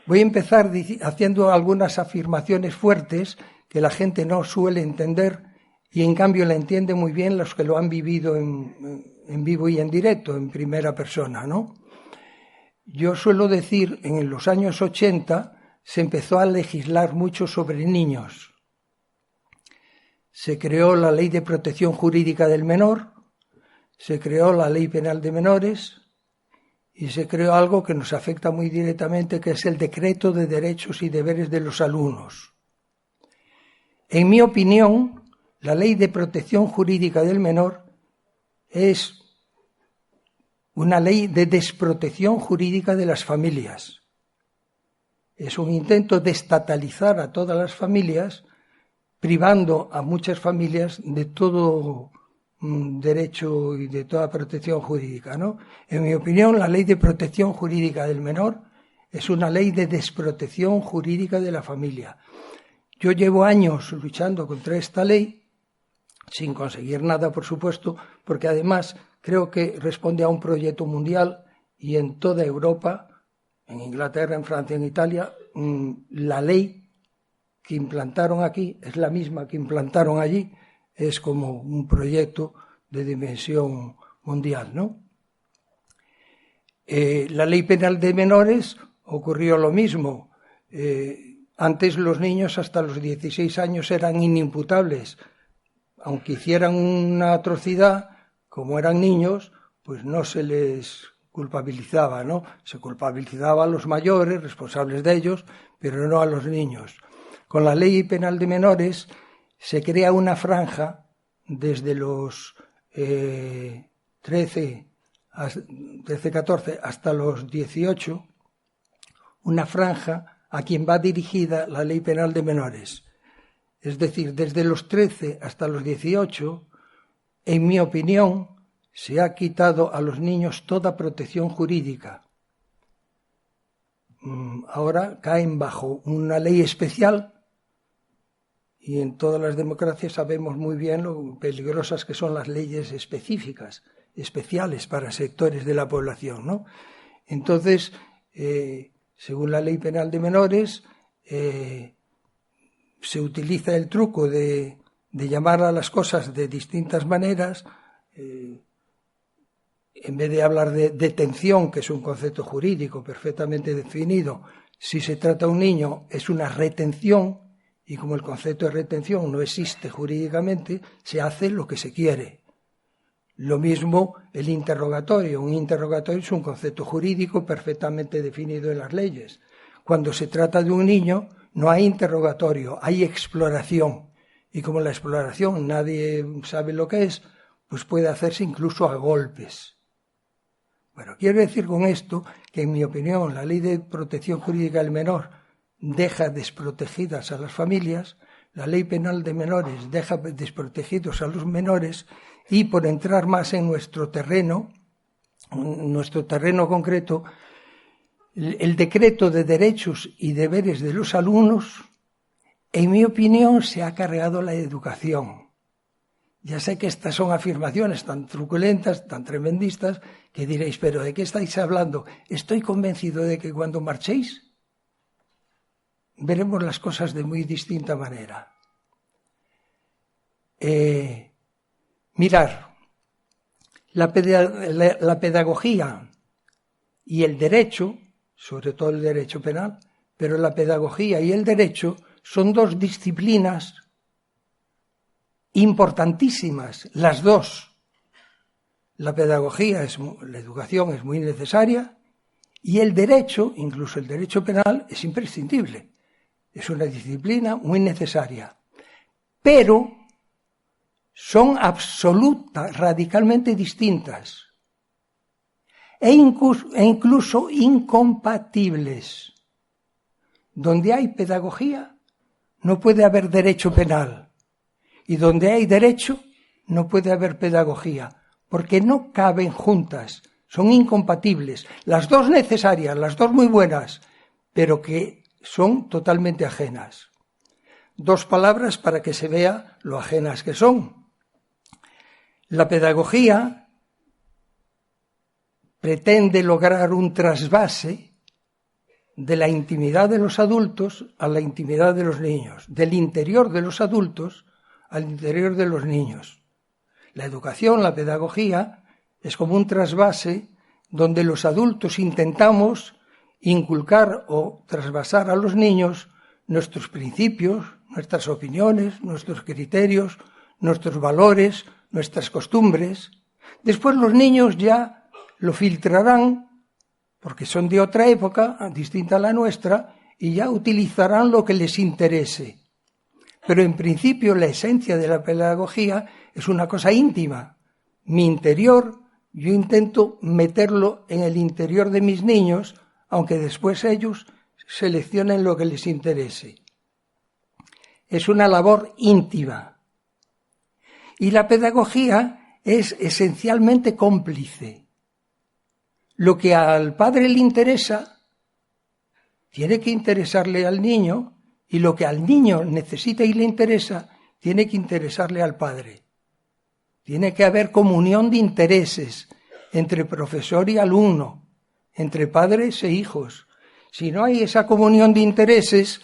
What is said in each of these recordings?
Voy a empezar haciendo algunas afirmaciones fuertes que la gente no suele entender y en cambio la entiende muy bien los que lo han vivido en vivo y en directo, en primera persona, ¿no? Yo suelo decir, en los años 80 se empezó a legislar mucho sobre niños. Se creó la Ley de Protección Jurídica del Menor, se creó la Ley Penal de Menores y se creó algo que nos afecta muy directamente, que es el Decreto de Derechos y Deberes de los Alumnos. En mi opinión, la Ley de Protección Jurídica del Menor es una ley de desprotección jurídica de las familias. Es un intento de estatalizar a todas las familias, privando a muchas familias de todo derecho y de toda protección jurídica, ¿no? En mi opinión, la Ley de Protección Jurídica del Menor es una ley de desprotección jurídica de la familia. Yo llevo años luchando contra esta ley, sin conseguir nada, por supuesto, porque además creo que responde a un proyecto mundial y en toda Europa, en Inglaterra, en Francia, en Italia, la ley que implantaron aquí es la misma que implantaron allí, es como un proyecto de dimensión mundial, ¿no? La Ley Penal de Menores ocurrió lo mismo. Antes los niños hasta los 16 años eran inimputables. Aunque hicieran una atrocidad, como eran niños, pues no se les culpabilizaba, ¿no? Se culpabilizaba a los mayores, responsables de ellos, pero no a los niños. Con la Ley Penal de Menores se crea una franja desde los 13, 14 hasta los 18, una franja a quien va dirigida la Ley Penal de Menores. Es decir, desde los 13 hasta los 18, en mi opinión, se ha quitado a los niños toda protección jurídica. Ahora caen bajo una ley especial y en todas las democracias sabemos muy bien lo peligrosas que son las leyes específicas, especiales para sectores de la población, ¿no? Entonces, según la Ley Penal de Menores, se utiliza el truco de llamar a las cosas de distintas maneras. En vez de hablar de detención, que es un concepto jurídico perfectamente definido, si se trata de un niño es una retención, y como el concepto de retención no existe jurídicamente, se hace lo que se quiere. Lo mismo el interrogatorio. Un interrogatorio es un concepto jurídico perfectamente definido en las leyes. Cuando se trata de un niño, no hay interrogatorio, hay exploración. Y como la exploración nadie sabe lo que es, pues puede hacerse incluso a golpes. Bueno, quiero decir con esto que, en mi opinión, la Ley de Protección Jurídica del Menor deja desprotegidas a las familias, la Ley Penal de Menores deja desprotegidos a los menores y, por entrar más en nuestro terreno concreto, el Decreto de Derechos y Deberes de los Alumnos, en mi opinión, se ha cargado la educación. Ya sé que estas son afirmaciones tan truculentas, tan tremendistas, que diréis, ¿pero de qué estáis hablando? Estoy convencido de que cuando marchéis veremos las cosas de muy distinta manera. Mirar, la pedagogía y el derecho, sobre todo el derecho penal, pero la pedagogía y el derecho son dos disciplinas importantísimas, las dos. La pedagogía, la educación es muy necesaria y el derecho, incluso el derecho penal, es imprescindible. Es una disciplina muy necesaria. Pero son radicalmente distintas e incluso incompatibles. Donde hay pedagogía no puede haber derecho penal. Y donde hay derecho, no puede haber pedagogía, porque no caben juntas, son incompatibles. Las dos necesarias, las dos muy buenas, pero que son totalmente ajenas. Dos palabras para que se vea lo ajenas que son. La pedagogía pretende lograr un trasvase de la intimidad de los adultos a la intimidad de los niños, del interior de los adultos al interior de los niños. La educación, la pedagogía, es como un trasvase donde los adultos intentamos inculcar o trasvasar a los niños nuestros principios, nuestras opiniones, nuestros criterios, nuestros valores, nuestras costumbres. Después los niños ya lo filtrarán, porque son de otra época, distinta a la nuestra, y ya utilizarán lo que les interese. Pero en principio la esencia de la pedagogía es una cosa íntima. Mi interior, yo intento meterlo en el interior de mis niños, aunque después ellos seleccionen lo que les interese. Es una labor íntima. Y la pedagogía es esencialmente cómplice. Lo que al padre le interesa, tiene que interesarle al niño, y lo que al niño necesita y le interesa, tiene que interesarle al padre. Tiene que haber comunión de intereses entre profesor y alumno, entre padres e hijos. Si no hay esa comunión de intereses,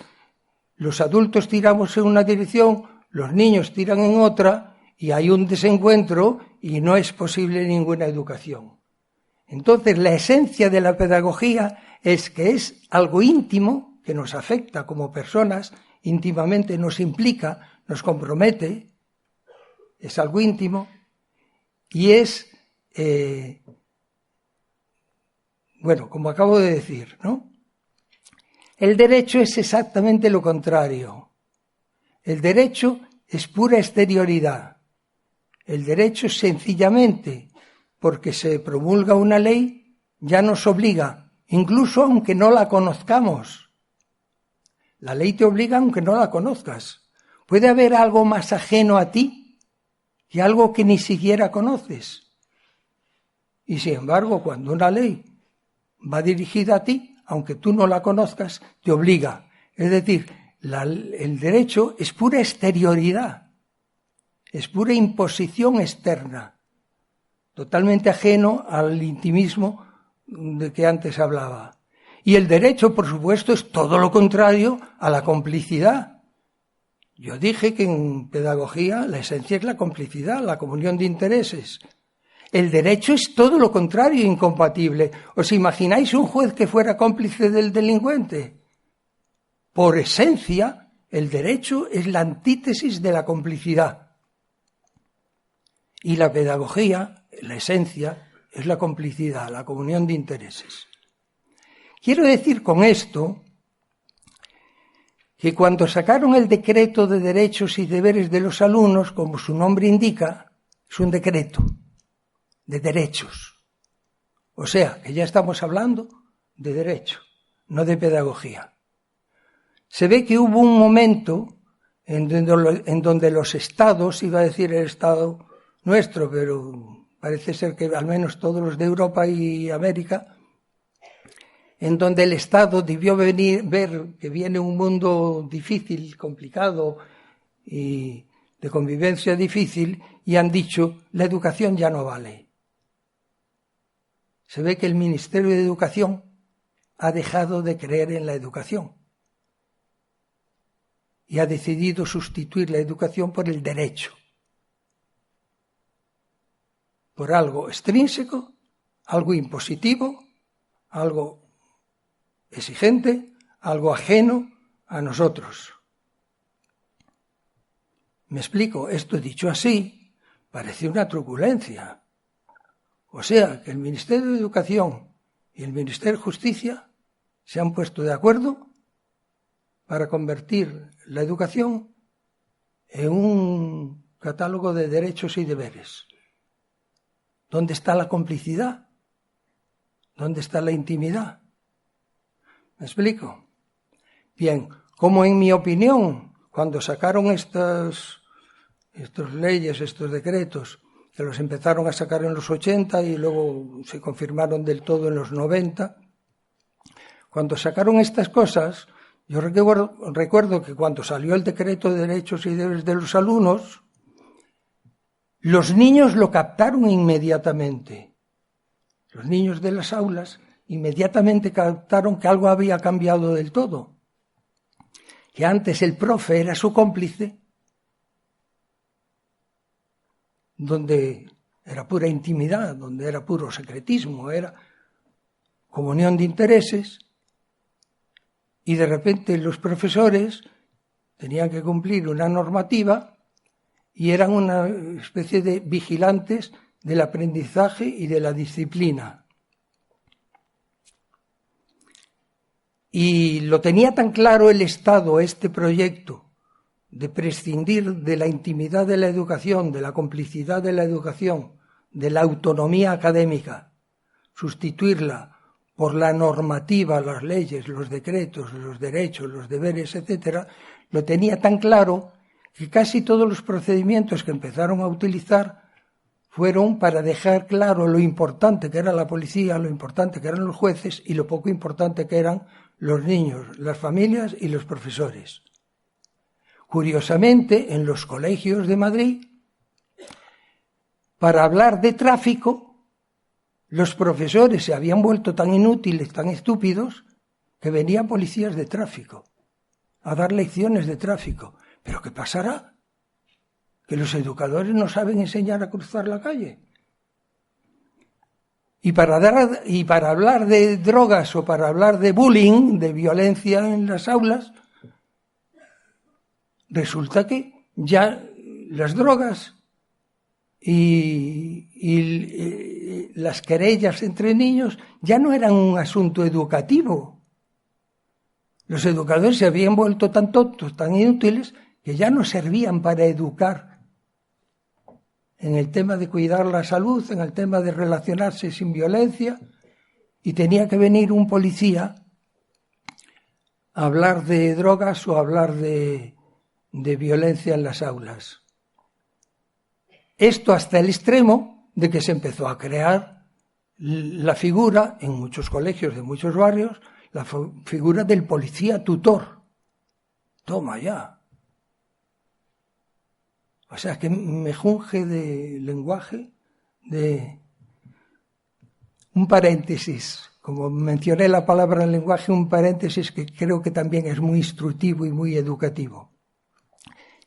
los adultos tiramos en una dirección, los niños tiran en otra, y hay un desencuentro y no es posible ninguna educación. Entonces, la esencia de la pedagogía es que es algo íntimo, que nos afecta como personas, íntimamente nos implica, nos compromete, es algo íntimo, y es, como acabo de decir, ¿no? El derecho es exactamente lo contrario. El derecho es pura exterioridad. El derecho es sencillamente, porque se promulga una ley, ya nos obliga, incluso aunque no la conozcamos. La ley te obliga aunque no la conozcas. ¿Puede haber algo más ajeno a ti que algo que ni siquiera conoces? Y sin embargo, cuando una ley va dirigida a ti, aunque tú no la conozcas, te obliga. Es decir, el derecho es pura exterioridad, es pura imposición externa, totalmente ajeno al intimismo de que antes hablaba. Y el derecho, por supuesto, es todo lo contrario a la complicidad. Yo dije que en pedagogía la esencia es la complicidad, la comunión de intereses. El derecho es todo lo contrario, incompatible. ¿Os imagináis un juez que fuera cómplice del delincuente? Por esencia, el derecho es la antítesis de la complicidad. Y la pedagogía, la esencia, es la complicidad, la comunión de intereses. Quiero decir con esto que cuando sacaron el decreto de derechos y deberes de los alumnos, como su nombre indica, es un decreto de derechos. O sea, que ya estamos hablando de derecho, no de pedagogía. Se ve que hubo un momento en donde los estados, iba a decir el estado nuestro, pero parece ser que al menos todos los de Europa y América, en donde el Estado debió ver que viene un mundo difícil, complicado y de convivencia difícil, y han dicho, la educación ya no vale. Se ve que el Ministerio de Educación ha dejado de creer en la educación y ha decidido sustituir la educación por el derecho, por algo extrínseco, algo impositivo, algo exigente, algo ajeno a nosotros. Me explico, esto dicho así, parece una truculencia. O sea, que el Ministerio de Educación y el Ministerio de Justicia se han puesto de acuerdo para convertir la educación en un catálogo de derechos y deberes. ¿Dónde está la complicidad? ¿Dónde está la intimidad? ¿Me explico? Bien, como en mi opinión, cuando sacaron estas leyes, estos decretos, que los empezaron a sacar en los 80 y luego se confirmaron del todo en los 90, cuando sacaron estas cosas, yo recuerdo que cuando salió el decreto de derechos y deberes de los alumnos, los niños lo captaron inmediatamente. Los niños de las aulas inmediatamente captaron que algo había cambiado del todo. Que antes el profe era su cómplice, donde era pura intimidad, donde era puro secretismo, era comunión de intereses, y de repente los profesores tenían que cumplir una normativa y eran una especie de vigilantes del aprendizaje y de la disciplina. Y lo tenía tan claro el Estado, este proyecto, de prescindir de la intimidad de la educación, de la complicidad de la educación, de la autonomía académica, sustituirla por la normativa, las leyes, los decretos, los derechos, los deberes, etc., lo tenía tan claro que casi todos los procedimientos que empezaron a utilizar fueron para dejar claro lo importante que era la policía, lo importante que eran los jueces y lo poco importante que eran los niños, las familias y los profesores. Curiosamente, en los colegios de Madrid, para hablar de tráfico, los profesores se habían vuelto tan inútiles, tan estúpidos, que venían policías de tráfico a dar lecciones de tráfico. ¿Pero qué pasará? ¿Que los educadores no saben enseñar a cruzar la calle? Y para hablar de drogas o para hablar de bullying, de violencia en las aulas, resulta que ya las drogas y las querellas entre niños ya no eran un asunto educativo. Los educadores se habían vuelto tan tontos, tan inútiles, que ya no servían para educar en el tema de cuidar la salud, en el tema de relacionarse sin violencia, y tenía que venir un policía a hablar de drogas o a hablar de violencia en las aulas. Esto hasta el extremo de que se empezó a crear la figura, en muchos colegios de muchos barrios, la figura del policía tutor. Toma ya. O sea, que mejunje de lenguaje, de un paréntesis. Como mencioné la palabra lenguaje, un paréntesis que creo que también es muy instructivo y muy educativo.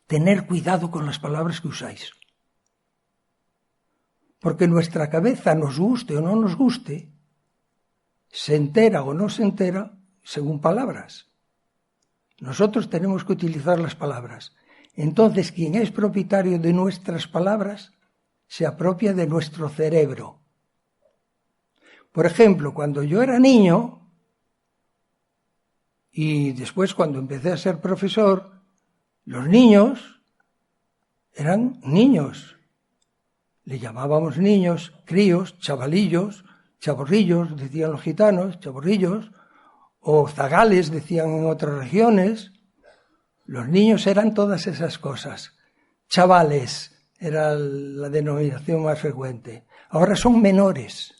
Tener cuidado con las palabras que usáis. Porque nuestra cabeza, nos guste o no nos guste, se entera o no se entera según palabras. Nosotros tenemos que utilizar las palabras. Entonces, quien es propietario de nuestras palabras se apropia de nuestro cerebro. Por ejemplo, cuando yo era niño y después cuando empecé a ser profesor, los niños eran niños. Le llamábamos niños, críos, chavalillos, chaborrillos, decían los gitanos, chaborrillos, o zagales, decían en otras regiones. Los niños eran todas esas cosas. Chavales era la denominación más frecuente. Ahora son menores.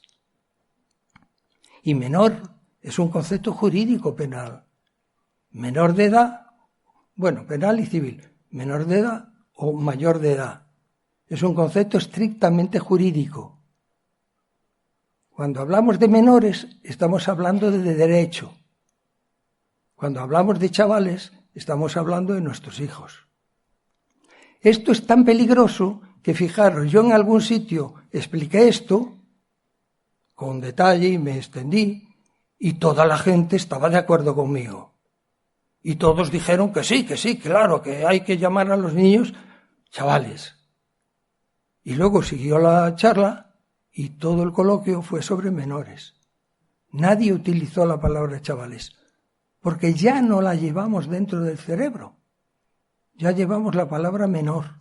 Y menor es un concepto jurídico penal. Menor de edad, bueno, penal y civil, menor de edad o mayor de edad. Es un concepto estrictamente jurídico. Cuando hablamos de menores, estamos hablando de derecho. Cuando hablamos de chavales, estamos hablando de nuestros hijos. Esto es tan peligroso que, fijaros, yo en algún sitio expliqué esto con detalle y me extendí y toda la gente estaba de acuerdo conmigo. Y todos dijeron que sí, claro, que hay que llamar a los niños chavales. Y luego siguió la charla y todo el coloquio fue sobre menores. Nadie utilizó la palabra chavales, porque ya no la llevamos dentro del cerebro. Ya llevamos la palabra menor.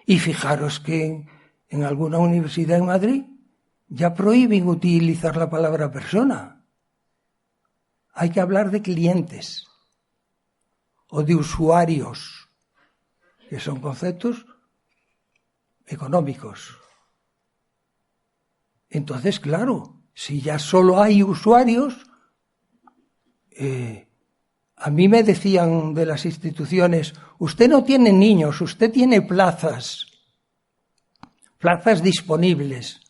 Y fijaros que en alguna universidad en Madrid ya prohíben utilizar la palabra persona. Hay que hablar de clientes o de usuarios, que son conceptos económicos. Entonces, claro, si ya solo hay usuarios, a mí me decían de las instituciones, usted no tiene niños, usted tiene plazas disponibles.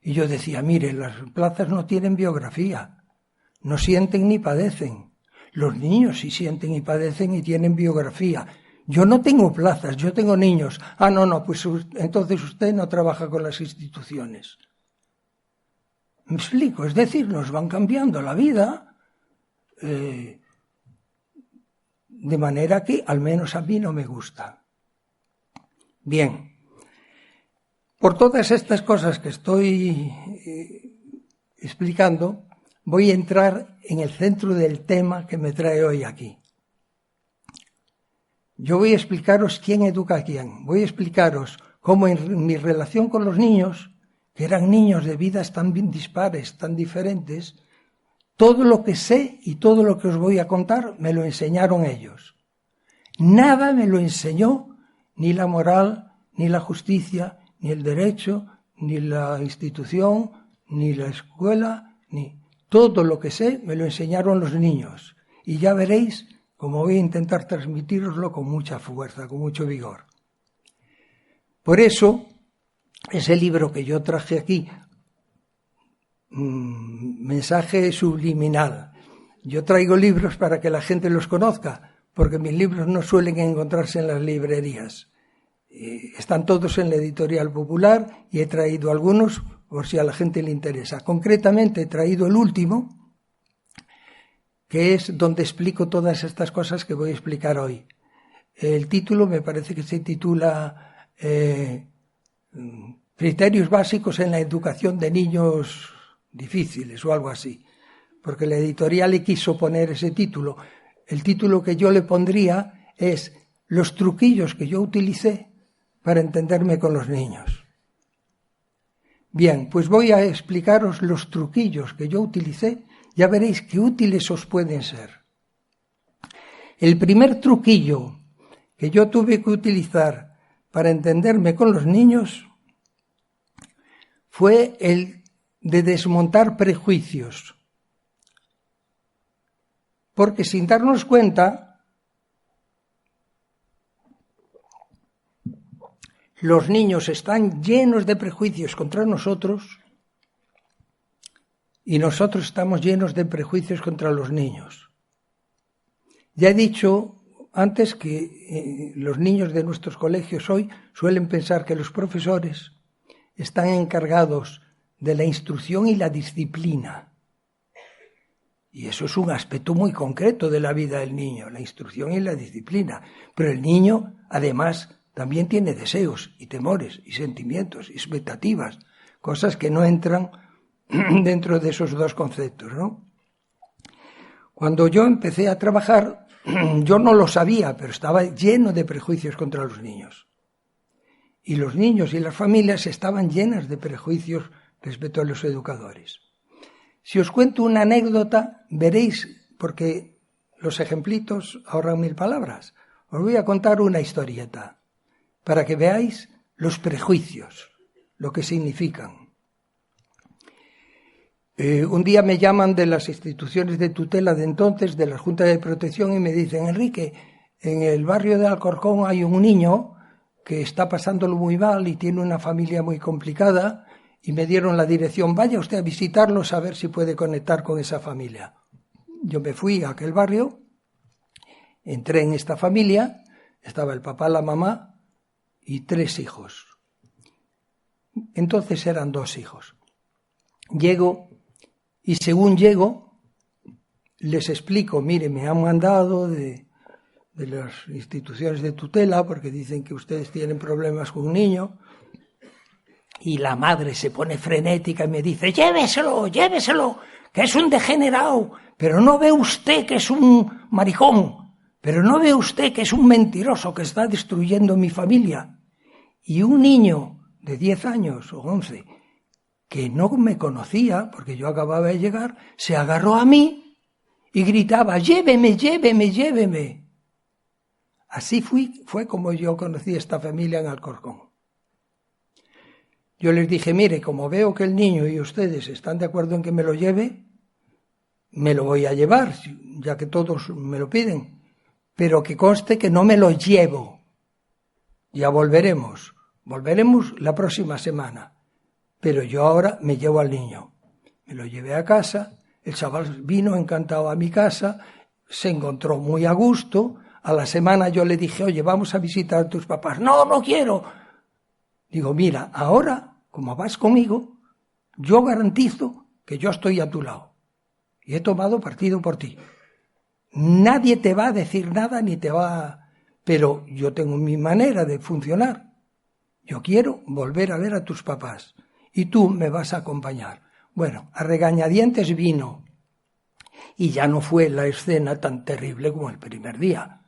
Y yo decía, mire, las plazas no tienen biografía, no sienten ni padecen. Los niños sí sienten y padecen y tienen biografía. Yo no tengo plazas, yo tengo niños. Ah, no, pues entonces usted no trabaja con las instituciones. Me explico, es decir, nos van cambiando la vida de manera que al menos a mí no me gusta. Bien, por todas estas cosas que estoy explicando, voy a entrar en el centro del tema que me trae hoy aquí. Yo voy a explicaros quién educa a quién. Voy a explicaros cómo en mi relación con los niños, que eran niños de vidas tan dispares, tan diferentes, todo lo que sé y todo lo que os voy a contar me lo enseñaron ellos. Nada me lo enseñó ni la moral, ni la justicia, ni el derecho, ni la institución, ni la escuela, ni... Todo lo que sé me lo enseñaron los niños. Y ya veréis cómo voy a intentar transmitiroslo con mucha fuerza, con mucho vigor. Por eso, ese libro que yo traje aquí, Mensaje Subliminal. Yo traigo libros para que la gente los conozca, porque mis libros no suelen encontrarse en las librerías. Están todos en la Editorial Popular y he traído algunos por si a la gente le interesa. Concretamente he traído el último, que es donde explico todas estas cosas que voy a explicar hoy. El título me parece que se titula Criterios básicos en la educación de niños difíciles o algo así, porque la editorial le quiso poner ese título. El título que yo le pondría es Los truquillos que yo utilicé para entenderme con los niños. Bien, pues voy a explicaros los truquillos que yo utilicé, ya veréis qué útiles os pueden ser. El primer truquillo que yo tuve que utilizar para entenderme con los niños fue el de desmontar prejuicios. Porque sin darnos cuenta, los niños están llenos de prejuicios contra nosotros y nosotros estamos llenos de prejuicios contra los niños. Ya he dicho antes que los niños de nuestros colegios hoy suelen pensar que los profesores están encargados de la instrucción y la disciplina. Y eso es un aspecto muy concreto de la vida del niño, la instrucción y la disciplina. Pero el niño, además, también tiene deseos y temores y sentimientos y expectativas, cosas que no entran dentro de esos dos conceptos, ¿no? Cuando yo empecé a trabajar, yo no lo sabía, pero estaba lleno de prejuicios contra los niños. Y los niños y las familias estaban llenas de prejuicios respecto a los educadores. Si os cuento una anécdota, veréis, porque los ejemplitos ahorran 1000 palabras. Os voy a contar una historieta para que veáis los prejuicios, lo que significan. Un día me llaman de las instituciones de tutela de entonces, de la Junta de Protección, y me dicen: Enrique, en el barrio de Alcorcón hay un niño que está pasándolo muy mal y tiene una familia muy complicada, y me dieron la dirección, vaya usted a visitarlos a ver si puede conectar con esa familia. Yo me fui a aquel barrio, entré en esta familia, estaba el papá, la mamá y 3 hijos. Entonces eran 2 hijos. Llego y según llego les explico, mire, me han mandado de las instituciones de tutela porque dicen que ustedes tienen problemas con un niño. Y la madre se pone frenética y me dice: lléveselo, que es un degenerado, pero no ve usted que es un maricón, pero no ve usted que es un mentiroso que está destruyendo mi familia. Y un niño de 10 años o 11, que no me conocía, porque yo acababa de llegar, se agarró a mí y gritaba: lléveme, lléveme, lléveme. Así fue como yo conocí a esta familia en Alcorcón. Yo les dije: mire, como veo que el niño y ustedes están de acuerdo en que me lo lleve, me lo voy a llevar, ya que todos me lo piden, pero que conste que no me lo llevo. Ya volveremos la próxima semana. Pero yo ahora me llevo al niño. Me lo llevé a casa, el chaval vino encantado a mi casa, se encontró muy a gusto. A la semana yo le dije, oye, vamos a visitar a tus papás. No, no quiero. Digo, mira, ahora, como vas conmigo, yo garantizo que yo estoy a tu lado. Y he tomado partido por ti. Nadie te va a decir nada ni te va... Pero yo tengo mi manera de funcionar. Yo quiero volver a ver a tus papás. Y tú me vas a acompañar. Bueno, a regañadientes vino. Y ya no fue la escena tan terrible como el primer día.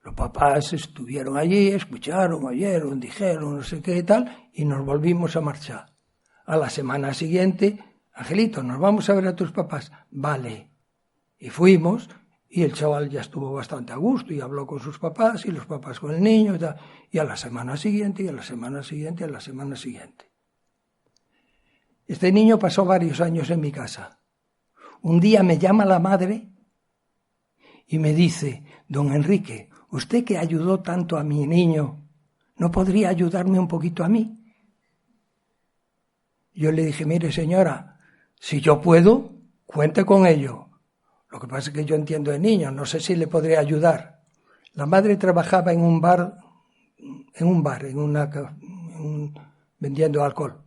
Los papás estuvieron allí, escucharon, oyeron, dijeron, no sé qué y tal, y nos volvimos a marchar. A la semana siguiente, Angelito, ¿nos vamos a ver a tus papás? Vale. Y fuimos, y el chaval ya estuvo bastante a gusto, y habló con sus papás, y los papás con el niño, y a la semana siguiente, y a la semana siguiente, y a la semana siguiente. Este niño pasó varios años en mi casa. Un día me llama la madre y me dice, don Enrique, usted que ayudó tanto a mi niño, ¿no podría ayudarme un poquito a mí? Yo le dije, mire señora, si yo puedo, cuente con ello. Lo que pasa es que yo entiendo de niños, no sé si le podré ayudar. La madre trabajaba en un bar, vendiendo alcohol.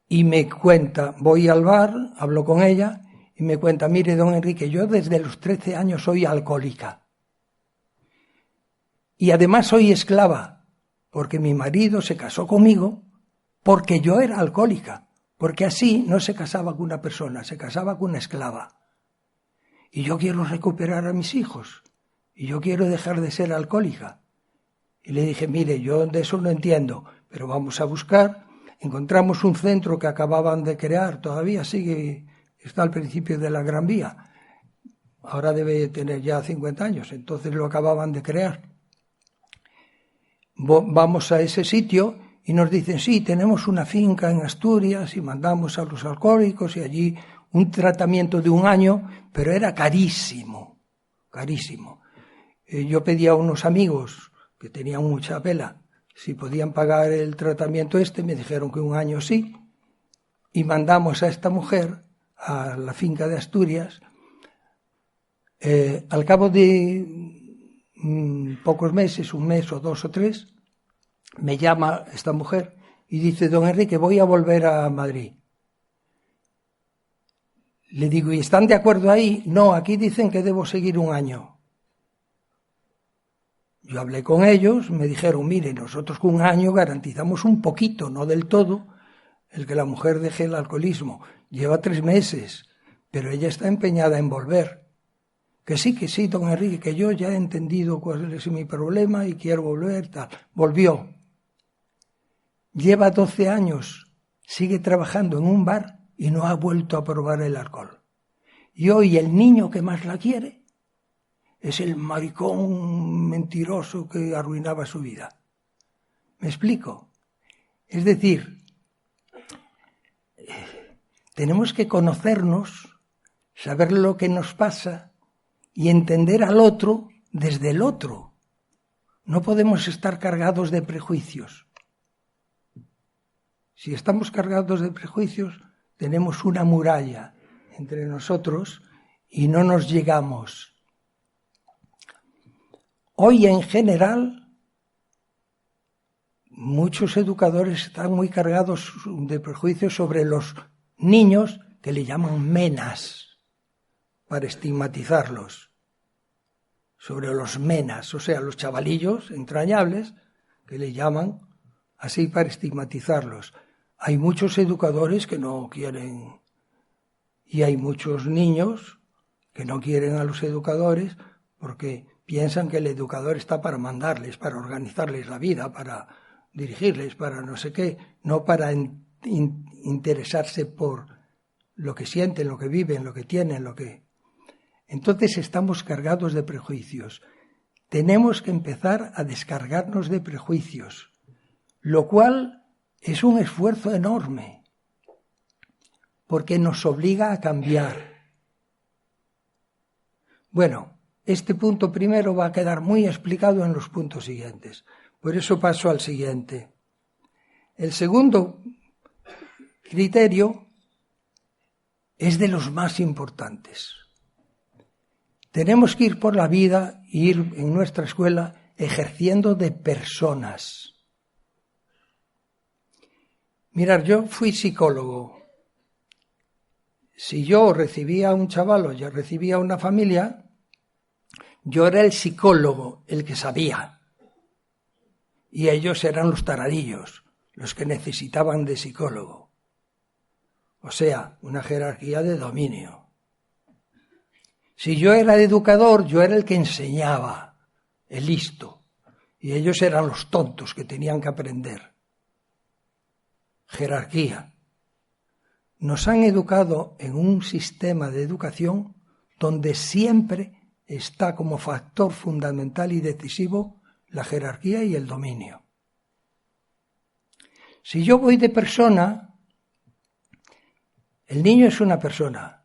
Y me cuenta, voy al bar, hablo con ella, y me cuenta, mire don Enrique, yo desde los 13 años soy alcohólica. Y además soy esclava, porque mi marido se casó conmigo porque yo era alcohólica, porque así no se casaba con una persona, se casaba con una esclava. Y yo quiero recuperar a mis hijos, y yo quiero dejar de ser alcohólica. Y le dije, mire, yo de eso no entiendo, pero vamos a buscar. Encontramos un centro que acababan de crear, todavía sigue, está al principio de la Gran Vía. Ahora debe tener ya 50 años, entonces lo acababan de crear. Vamos a ese sitio y nos dicen, sí, tenemos una finca en Asturias y mandamos a los alcohólicos y allí un tratamiento de 1 año, pero era carísimo, carísimo. Yo pedí a unos amigos que tenían mucha pela, si podían pagar el tratamiento me dijeron que 1 año sí, y mandamos a esta mujer a la finca de Asturias. Al cabo de pocos meses, 1 mes o 2 o 3, me llama esta mujer y dice, don Enrique, voy a volver a Madrid. Le digo, ¿y están de acuerdo ahí? No, aquí dicen que debo seguir 1 año. Yo hablé con ellos, me dijeron, mire, nosotros con 1 año garantizamos un poquito, no del todo, el que la mujer deje el alcoholismo. Lleva 3 meses, pero ella está empeñada en volver. Que sí, don Enrique, que yo ya he entendido cuál es mi problema y quiero volver, tal. Volvió. Lleva 12 años, sigue trabajando en un bar y no ha vuelto a probar el alcohol. Y hoy el niño que más la quiere es el maricón mentiroso que arruinaba su vida. ¿Me explico? Es decir, tenemos que conocernos, saber lo que nos pasa y entender al otro desde el otro. No podemos estar cargados de prejuicios. Si estamos cargados de prejuicios, tenemos una muralla entre nosotros y no nos llegamos. Hoy en general, muchos educadores están muy cargados de prejuicios sobre los niños que le llaman menas, para estigmatizarlos. Sobre los menas, o sea, los chavalillos entrañables, que le llaman así para estigmatizarlos. Hay muchos educadores que no quieren, y hay muchos niños que no quieren a los educadores porque piensan que el educador está para mandarles, para organizarles la vida, para dirigirles, para no sé qué, no para interesarse por lo que sienten, lo que viven, lo que tienen, lo que... Entonces estamos cargados de prejuicios. Tenemos que empezar a descargarnos de prejuicios, lo cual es un esfuerzo enorme, porque nos obliga a cambiar. Bueno, este punto primero va a quedar muy explicado en los puntos siguientes. Por eso paso al siguiente. El segundo criterio es de los más importantes. Tenemos que ir por la vida e ir en nuestra escuela ejerciendo de personas. Mirad, yo fui psicólogo. Si yo recibía a un chaval o yo recibía a una familia, yo era el psicólogo, el que sabía. Y ellos eran los taradillos, los que necesitaban de psicólogo. O sea, una jerarquía de dominio. Si yo era educador, yo era el que enseñaba, el listo. Y ellos eran los tontos que tenían que aprender. Jerarquía. Nos han educado en un sistema de educación donde siempre está como factor fundamental y decisivo la jerarquía y el dominio. Si yo voy de persona, el niño es una persona.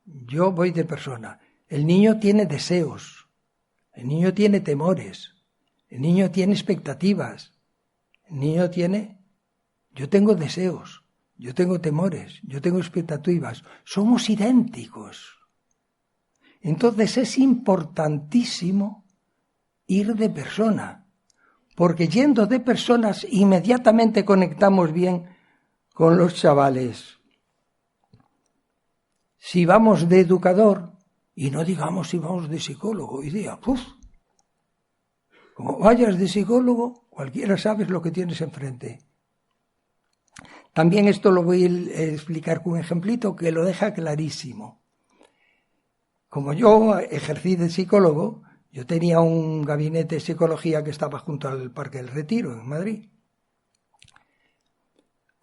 Yo voy de persona. El niño tiene deseos. El niño tiene temores. El niño tiene expectativas. El niño tiene... Yo tengo deseos. Yo tengo temores. Yo tengo expectativas. Somos idénticos. Entonces es importantísimo ir de persona. Porque yendo de personas inmediatamente conectamos bien con los chavales. Si vamos de educador, y no digamos si vamos de psicólogo, hoy día, como vayas de psicólogo, cualquiera sabe lo que tienes enfrente. También esto lo voy a explicar con un ejemplito que lo deja clarísimo. Como yo ejercí de psicólogo, yo tenía un gabinete de psicología que estaba junto al Parque del Retiro, en Madrid.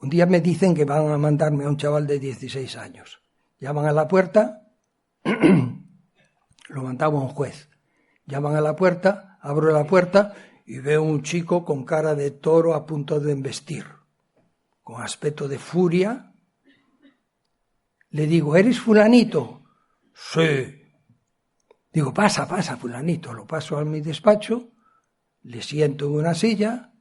Un día me dicen que van a mandarme a un chaval de 16 años. Llaman a la puerta, lo mandaba un juez. Llaman a la puerta, abro la puerta y veo un chico con cara de toro a punto de embestir, con aspecto de furia. Le digo, ¿eres fulanito? Sí. Digo, pasa, fulanito. Lo paso a mi despacho, le siento en una silla,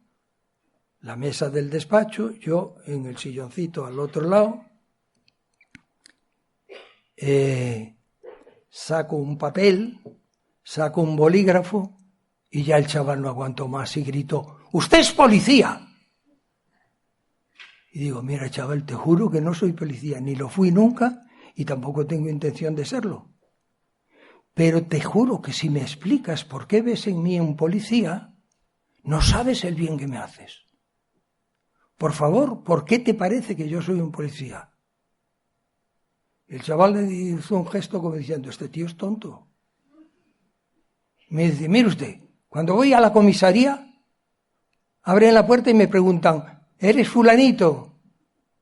la mesa del despacho, yo en el silloncito al otro lado. Saco un papel, saco un bolígrafo y ya el chaval no aguantó más y gritó, ¡usted es policía! Y digo, mira chaval, te juro que no soy policía, ni lo fui nunca y tampoco tengo intención de serlo. Pero te juro que si me explicas por qué ves en mí un policía, no sabes el bien que me haces. Por favor, ¿por qué te parece que yo soy un policía? El chaval le hizo un gesto como diciendo, este tío es tonto. Me dice, mire usted, cuando voy a la comisaría, abren la puerta y me preguntan, ¿eres fulanito?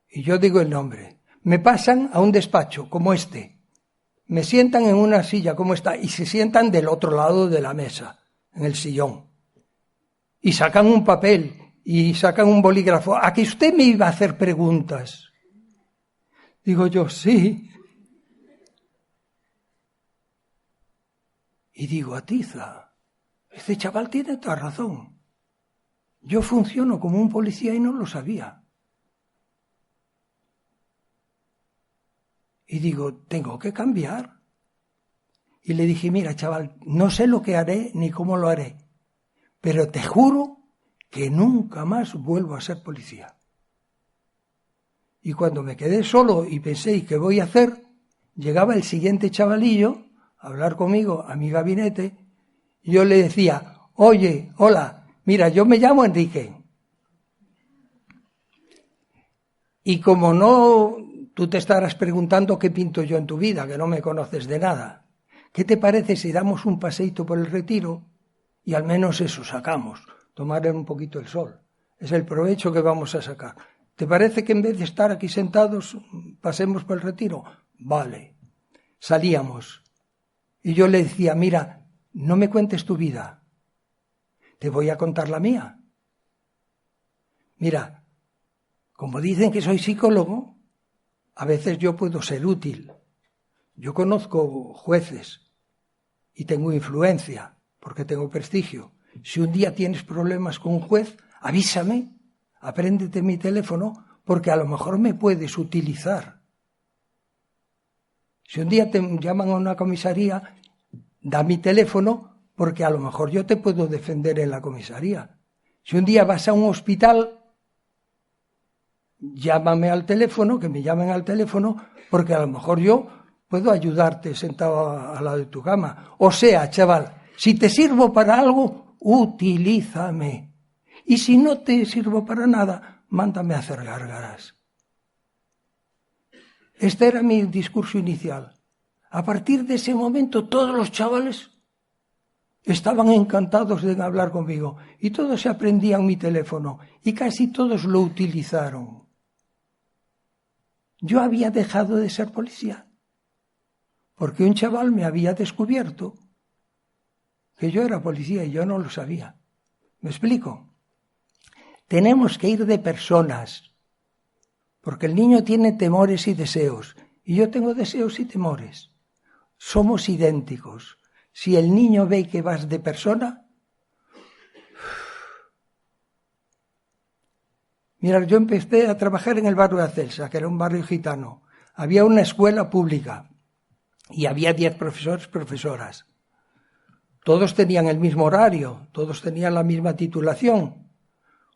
Y yo digo el nombre. Me pasan a un despacho como este. Me sientan en una silla como esta y se sientan del otro lado de la mesa, en el sillón. Y sacan un papel y sacan un bolígrafo. ¿A que usted me iba a hacer preguntas? Digo yo, sí. Y digo, atiza, este chaval tiene toda razón. Yo funciono como un policía y no lo sabía. Y digo, tengo que cambiar. Y le dije, mira, chaval, no sé lo que haré ni cómo lo haré, pero te juro que nunca más vuelvo a ser policía. Y cuando me quedé solo y pensé, ¿y qué voy a hacer? Llegaba el siguiente chavalillo a hablar conmigo a mi gabinete y yo le decía, oye, hola, mira, yo me llamo Enrique. Y como no, tú te estarás preguntando qué pinto yo en tu vida, que no me conoces de nada. ¿Qué te parece si damos un paseíto por el Retiro y al menos eso sacamos, tomar un poquito el sol? Es el provecho que vamos a sacar. ¿Te parece que en vez de estar aquí sentados pasemos por el Retiro? Vale. Salíamos. Y yo le decía, mira, no me cuentes tu vida. Te voy a contar la mía. Mira, como dicen que soy psicólogo, a veces yo puedo ser útil. Yo conozco jueces y tengo influencia porque tengo prestigio. Si un día tienes problemas con un juez, avísame. apréndete mi teléfono porque a lo mejor me puedes utilizar. Si un día te llaman a una comisaría, da mi teléfono porque a lo mejor yo te puedo defender en la comisaría. Si un día vas a un hospital, llámame al teléfono, que me llamen al teléfono, porque a lo mejor yo puedo ayudarte sentado al lado de tu cama. O sea, chaval, si te sirvo para algo, utilízame. Y si no te sirvo para nada, mándame a hacer gárgaras. Este era mi discurso inicial. A partir de ese momento, todos los chavales estaban encantados de hablar conmigo y todos se aprendían mi teléfono y casi todos lo utilizaron. Yo había dejado de ser policía porque un chaval me había descubierto que yo era policía y yo no lo sabía. ¿Me explico? Tenemos que ir de personas, porque el niño tiene temores y deseos, y yo tengo deseos y temores. Somos idénticos. Si el niño ve que vas de persona... Mira, yo empecé a trabajar en el barrio de Acelsa, que era un barrio gitano. Había una escuela pública y había 10 profesores, profesoras. Todos tenían el mismo horario, todos tenían la misma titulación.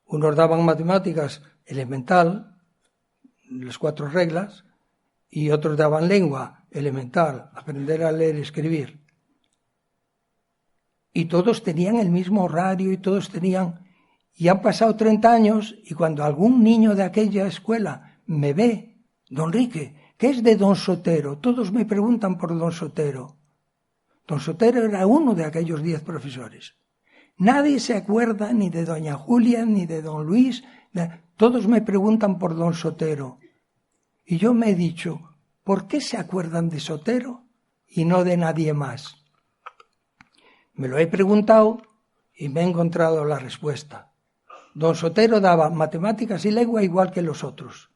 Unos daban matemáticas elemental, las 4 reglas, y otros daban lengua elemental, aprender a leer y escribir. Y todos tenían el mismo horario y todos tenían... Y han pasado 30 años y cuando algún niño de aquella escuela me ve, don Enrique, ¿qué es de don Sotero? Todos me preguntan por don Sotero. Don Sotero era uno de aquellos 10 profesores. Nadie se acuerda ni de doña Julia ni de don Luis. Todos me preguntan por don Sotero. Y yo me he dicho, ¿por qué se acuerdan de Sotero y no de nadie más? Me lo he preguntado y me he encontrado la respuesta. Don Sotero daba matemáticas y lengua igual que los otros.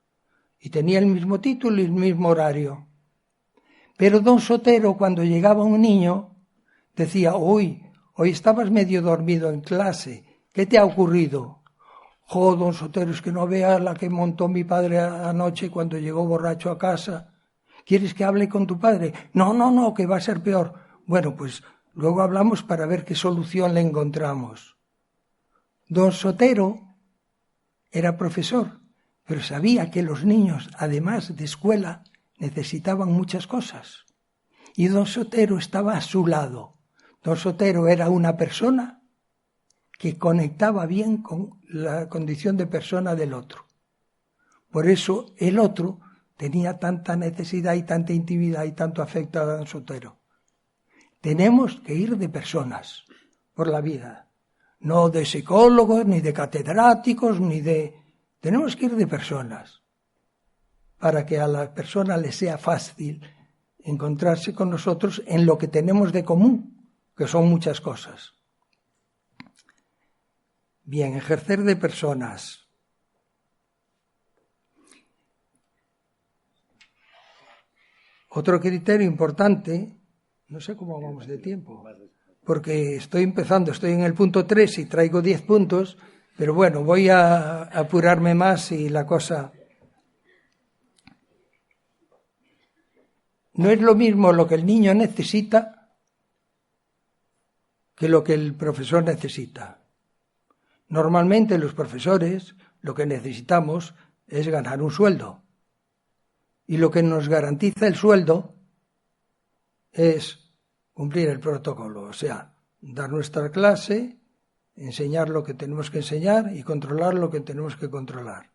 Y tenía el mismo título y el mismo horario. Pero don Sotero, cuando llegaba un niño, decía, hoy estabas medio dormido en clase. ¿Qué te ha ocurrido? Jo, don Sotero, es que no veas la que montó mi padre anoche cuando llegó borracho a casa. ¿Quieres que hable con tu padre? No, que va a ser peor. Bueno, pues luego hablamos para ver qué solución le encontramos. Don Sotero era profesor, pero sabía que los niños, además de escuela, necesitaban muchas cosas. Y don Sotero estaba a su lado. Don Sotero era una persona que conectaba bien con la condición de persona del otro. Por eso el otro tenía tanta necesidad y tanta intimidad y tanto afecto a don Sotero. Tenemos que ir de personas por la vida. No de psicólogos, ni de catedráticos, ni de... Tenemos que ir de personas para que a la persona le sea fácil encontrarse con nosotros en lo que tenemos de común, que son muchas cosas. Bien, ejercer de personas. Otro criterio importante, no sé cómo vamos de tiempo, porque estoy en el punto 3 y traigo 10 puntos, pero bueno, voy a apurarme más y la cosa... No es lo mismo lo que el niño necesita que lo que el profesor necesita. Normalmente los profesores lo que necesitamos es ganar un sueldo. Y lo que nos garantiza el sueldo es cumplir el protocolo, o sea, dar nuestra clase, enseñar lo que tenemos que enseñar y controlar lo que tenemos que controlar.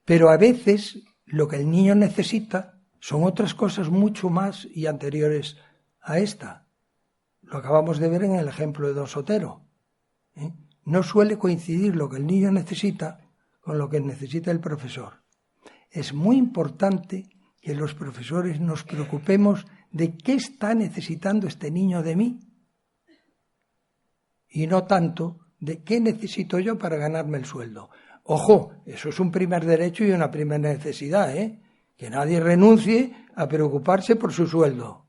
Pero a veces lo que el niño necesita son otras cosas mucho más y anteriores a esta. Lo acabamos de ver en el ejemplo de don Sotero. No suele coincidir lo que el niño necesita con lo que necesita el profesor. Es muy importante que los profesores nos preocupemos de qué está necesitando este niño de mí y no tanto de qué necesito yo para ganarme el sueldo. Ojo, eso es un primer derecho y una primera necesidad, que nadie renuncie a preocuparse por su sueldo.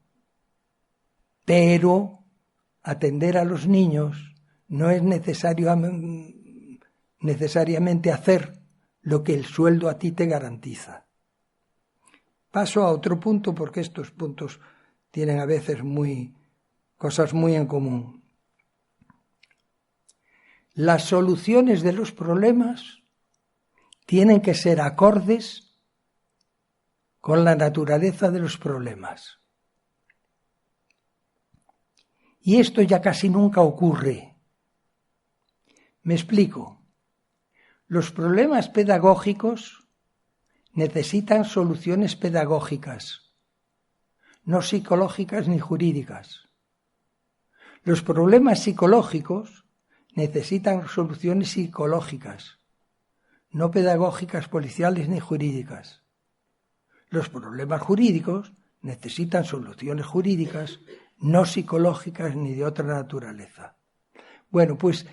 Pero atender a los niños no es necesario necesariamente hacer lo que el sueldo a ti te garantiza. Paso a otro punto, porque estos puntos tienen a veces cosas muy en común. Las soluciones de los problemas tienen que ser acordes con la naturaleza de los problemas. Y esto ya casi nunca ocurre. Me explico. Los problemas pedagógicos necesitan soluciones pedagógicas, no psicológicas ni jurídicas. Los problemas psicológicos necesitan soluciones psicológicas, no pedagógicas, policiales ni jurídicas. Los problemas jurídicos necesitan soluciones jurídicas, no psicológicas ni de otra naturaleza. Bueno, pues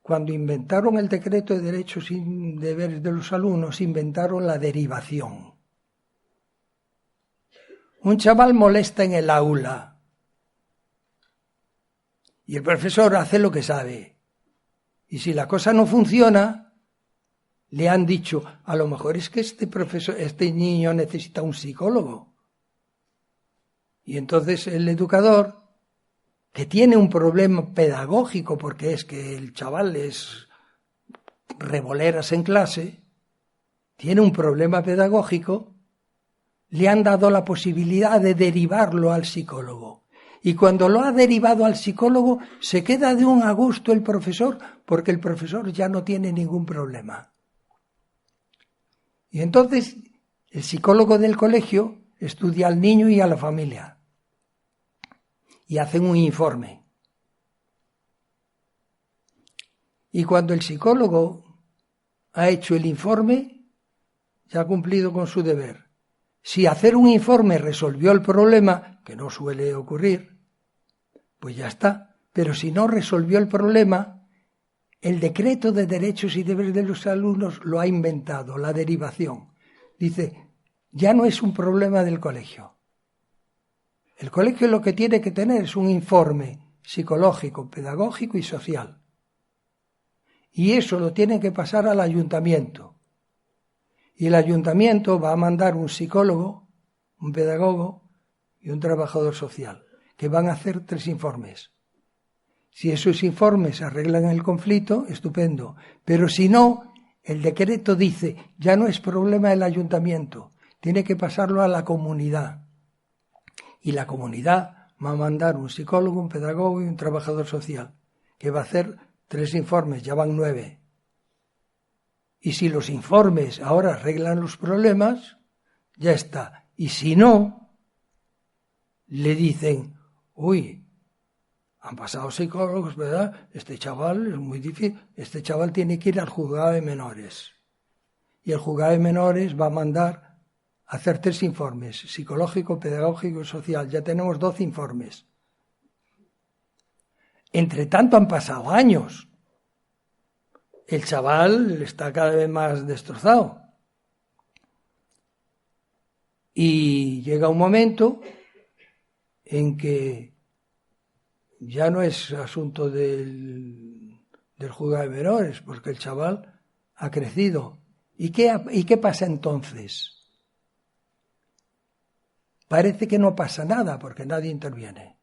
cuando inventaron el decreto de derechos y deberes de los alumnos, inventaron la derivación. Un chaval molesta en el aula y el profesor hace lo que sabe. Y si la cosa no funciona, le han dicho, a lo mejor es que este niño necesita un psicólogo. Y entonces el educador, que tiene un problema pedagógico porque es que el chaval es revoleras en clase, tiene un problema pedagógico, le han dado la posibilidad de derivarlo al psicólogo. Y cuando lo ha derivado al psicólogo, se queda de un a gusto el profesor, porque el profesor ya no tiene ningún problema. Y entonces el psicólogo del colegio estudia al niño y a la familia. Y hacen un informe. Y cuando el psicólogo ha hecho el informe, ya ha cumplido con su deber. Si hacer un informe resolvió el problema, que no suele ocurrir, pues ya está. Pero si no resolvió el problema, el decreto de derechos y deberes de los alumnos lo ha inventado, la derivación. Dice, ya no es un problema del colegio. El colegio lo que tiene que tener es un informe psicológico, pedagógico y social. Y eso lo tiene que pasar al ayuntamiento. Y el ayuntamiento va a mandar un psicólogo, un pedagogo y un trabajador social, que van a hacer 3 informes. Si esos informes arreglan el conflicto, estupendo. Pero si no, el decreto dice, ya no es problema del ayuntamiento, tiene que pasarlo a la comunidad. Y la comunidad va a mandar un psicólogo, un pedagogo y un trabajador social, que va a hacer 3 informes, ya van 9. Y si los informes ahora arreglan los problemas, ya está. Y si no, le dicen, uy, han pasado psicólogos, ¿verdad? Este chaval es muy difícil, este chaval tiene que ir al juzgado de menores. Y el juzgado de menores va a mandar a hacer 3 informes, psicológico, pedagógico y social. Ya tenemos 12 informes. Entre tanto han pasado años. El chaval está cada vez más destrozado. Y llega un momento en que ya no es asunto del juzgado de menores, porque el chaval ha crecido. ¿Y qué pasa entonces? Parece que no pasa nada, porque nadie interviene.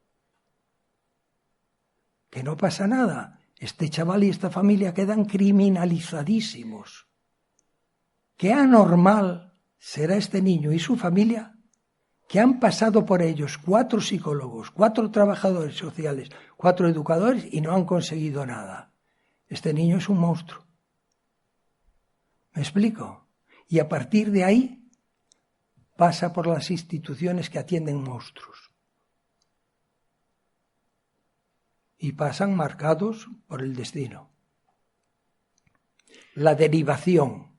Que no pasa nada. Este chaval y esta familia quedan criminalizadísimos. ¿Qué anormal será este niño y su familia que han pasado por ellos 4 psicólogos, 4 trabajadores sociales, 4 educadores y no han conseguido nada? Este niño es un monstruo. ¿Me explico? Y a partir de ahí pasa por las instituciones que atienden monstruos. Y pasan marcados por el destino. La derivación.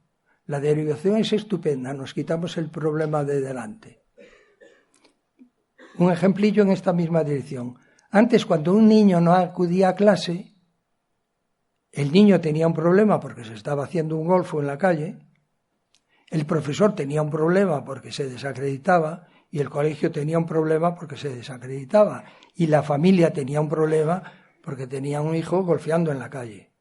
La derivación es estupenda, nos quitamos el problema de delante. Un ejemplillo en esta misma dirección. Antes, cuando un niño no acudía a clase, el niño tenía un problema porque se estaba haciendo un golfo en la calle, el profesor tenía un problema porque se desacreditaba y el colegio tenía un problema porque se desacreditaba y la familia tenía un problema porque tenía un hijo golfeando en la calle.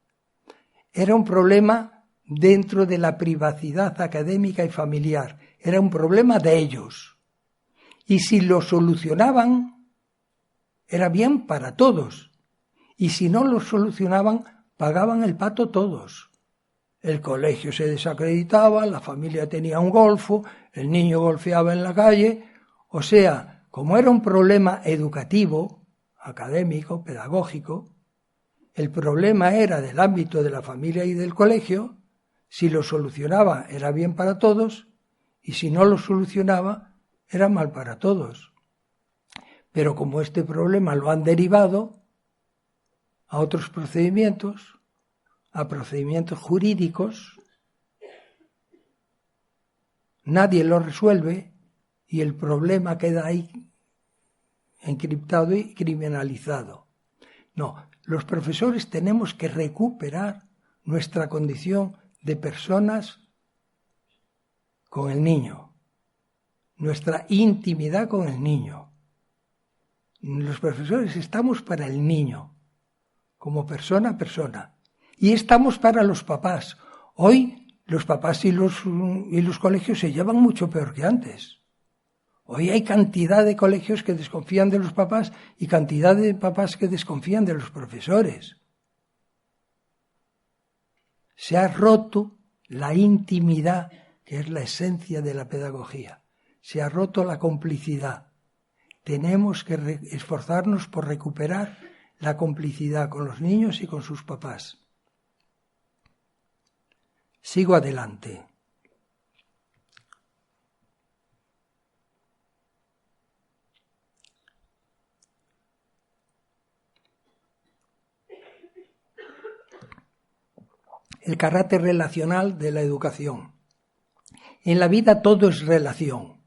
era un problema dentro de la privacidad académica y familiar. Era un problema de ellos. Y si lo solucionaban, era bien para todos. Y si no lo solucionaban, pagaban el pato todos. El colegio se desacreditaba, la familia tenía un golfo, el niño golfeaba en la calle. O sea, como era un problema educativo, académico, pedagógico, el problema era del ámbito de la familia y del colegio. Si lo solucionaba era bien para todos, y si no lo solucionaba era mal para todos. Pero como este problema lo han derivado a otros procedimientos, a procedimientos jurídicos, nadie lo resuelve y el problema queda ahí encriptado y criminalizado. No, los profesores tenemos que recuperar nuestra condición de personas con el niño, nuestra intimidad con el niño. Los profesores estamos para el niño, como persona a persona, y estamos para los papás. Hoy los papás y los colegios se llevan mucho peor que antes. Hoy hay cantidad de colegios que desconfían de los papás y cantidad de papás que desconfían de los profesores. Se ha roto la intimidad, que es la esencia de la pedagogía. Se ha roto la complicidad. Tenemos que esforzarnos por recuperar la complicidad con los niños y con sus papás. Sigo adelante. El carácter relacional de la educación. En la vida todo es relación.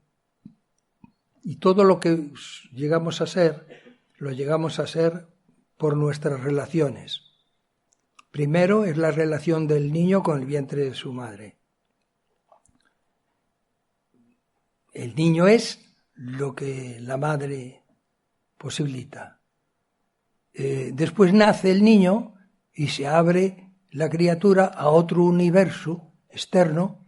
Y todo lo que llegamos a ser, lo llegamos a ser por nuestras relaciones. Primero es la relación del niño con el vientre de su madre. El niño es lo que la madre posibilita. Después nace el niño y se abre la criatura a otro universo externo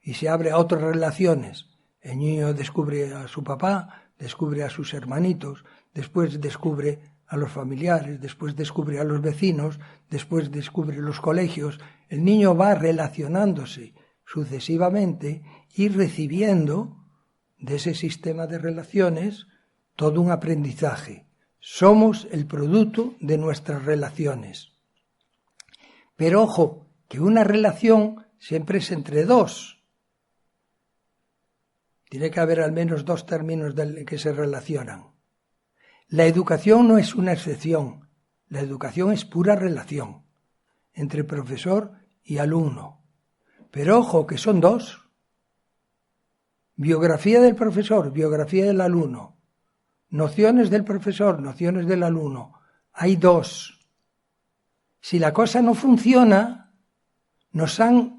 y se abre a otras relaciones. El niño descubre a su papá, descubre a sus hermanitos, después descubre a los familiares, después descubre a los vecinos, después descubre los colegios. El niño va relacionándose sucesivamente y recibiendo de ese sistema de relaciones todo un aprendizaje. Somos el producto de nuestras relaciones. Pero ojo, que una relación siempre es entre dos. Tiene que haber al menos dos términos que se relacionan. La educación no es una excepción. La educación es pura relación entre profesor y alumno. Pero ojo, que son dos. Biografía del profesor, biografía del alumno. Nociones del profesor, nociones del alumno. Hay dos. Si la cosa no funciona,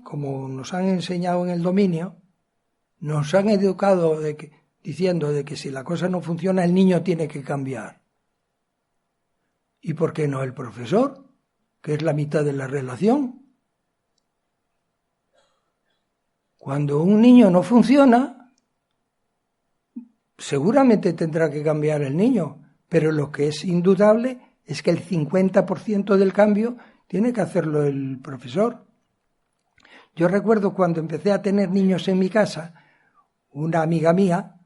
como nos han enseñado en el dominio, nos han educado diciendo de que si la cosa no funciona, el niño tiene que cambiar. ¿Y por qué no el profesor, que es la mitad de la relación? Cuando un niño no funciona, seguramente tendrá que cambiar el niño, pero lo que es indudable es que el 50% del cambio tiene que hacerlo el profesor. Yo recuerdo cuando empecé a tener niños en mi casa, una amiga mía,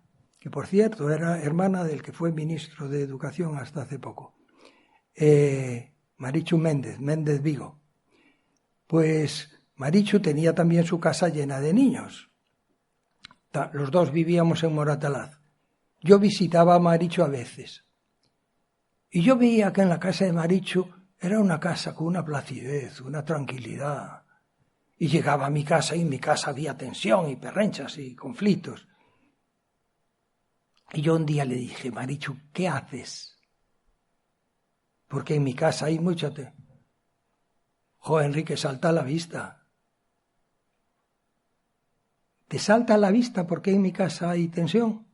que por cierto era hermana del que fue ministro de Educación hasta hace poco, Marichu Méndez Vigo. Pues Marichu tenía también su casa llena de niños. Los dos vivíamos en Moratalaz. Yo visitaba a Marichu a veces. Y yo veía que en la casa de Marichu era una casa con una placidez, una tranquilidad. Y llegaba a mi casa y en mi casa había tensión y perrenchas y conflictos. Y yo un día le dije, Marichu, ¿qué haces? Porque en mi casa hay mucha... Enrique, salta a la vista. ¿Te salta a la vista porque en mi casa hay tensión?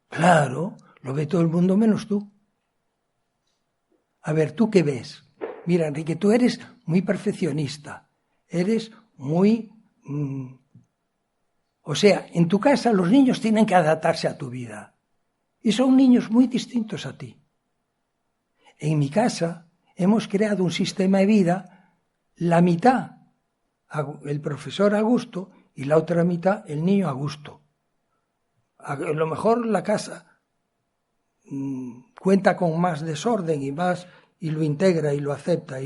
Claro, lo ve todo el mundo menos tú. A ver, ¿tú qué ves? Mira, Enrique, tú eres muy perfeccionista. eres muy... O sea, en tu casa los niños tienen que adaptarse a tu vida. Y son niños muy distintos a ti. En mi casa hemos creado un sistema de vida, la mitad el profesor a gusto y la otra mitad el niño a gusto. A lo mejor la casa cuenta con más desorden y lo integra y lo acepta.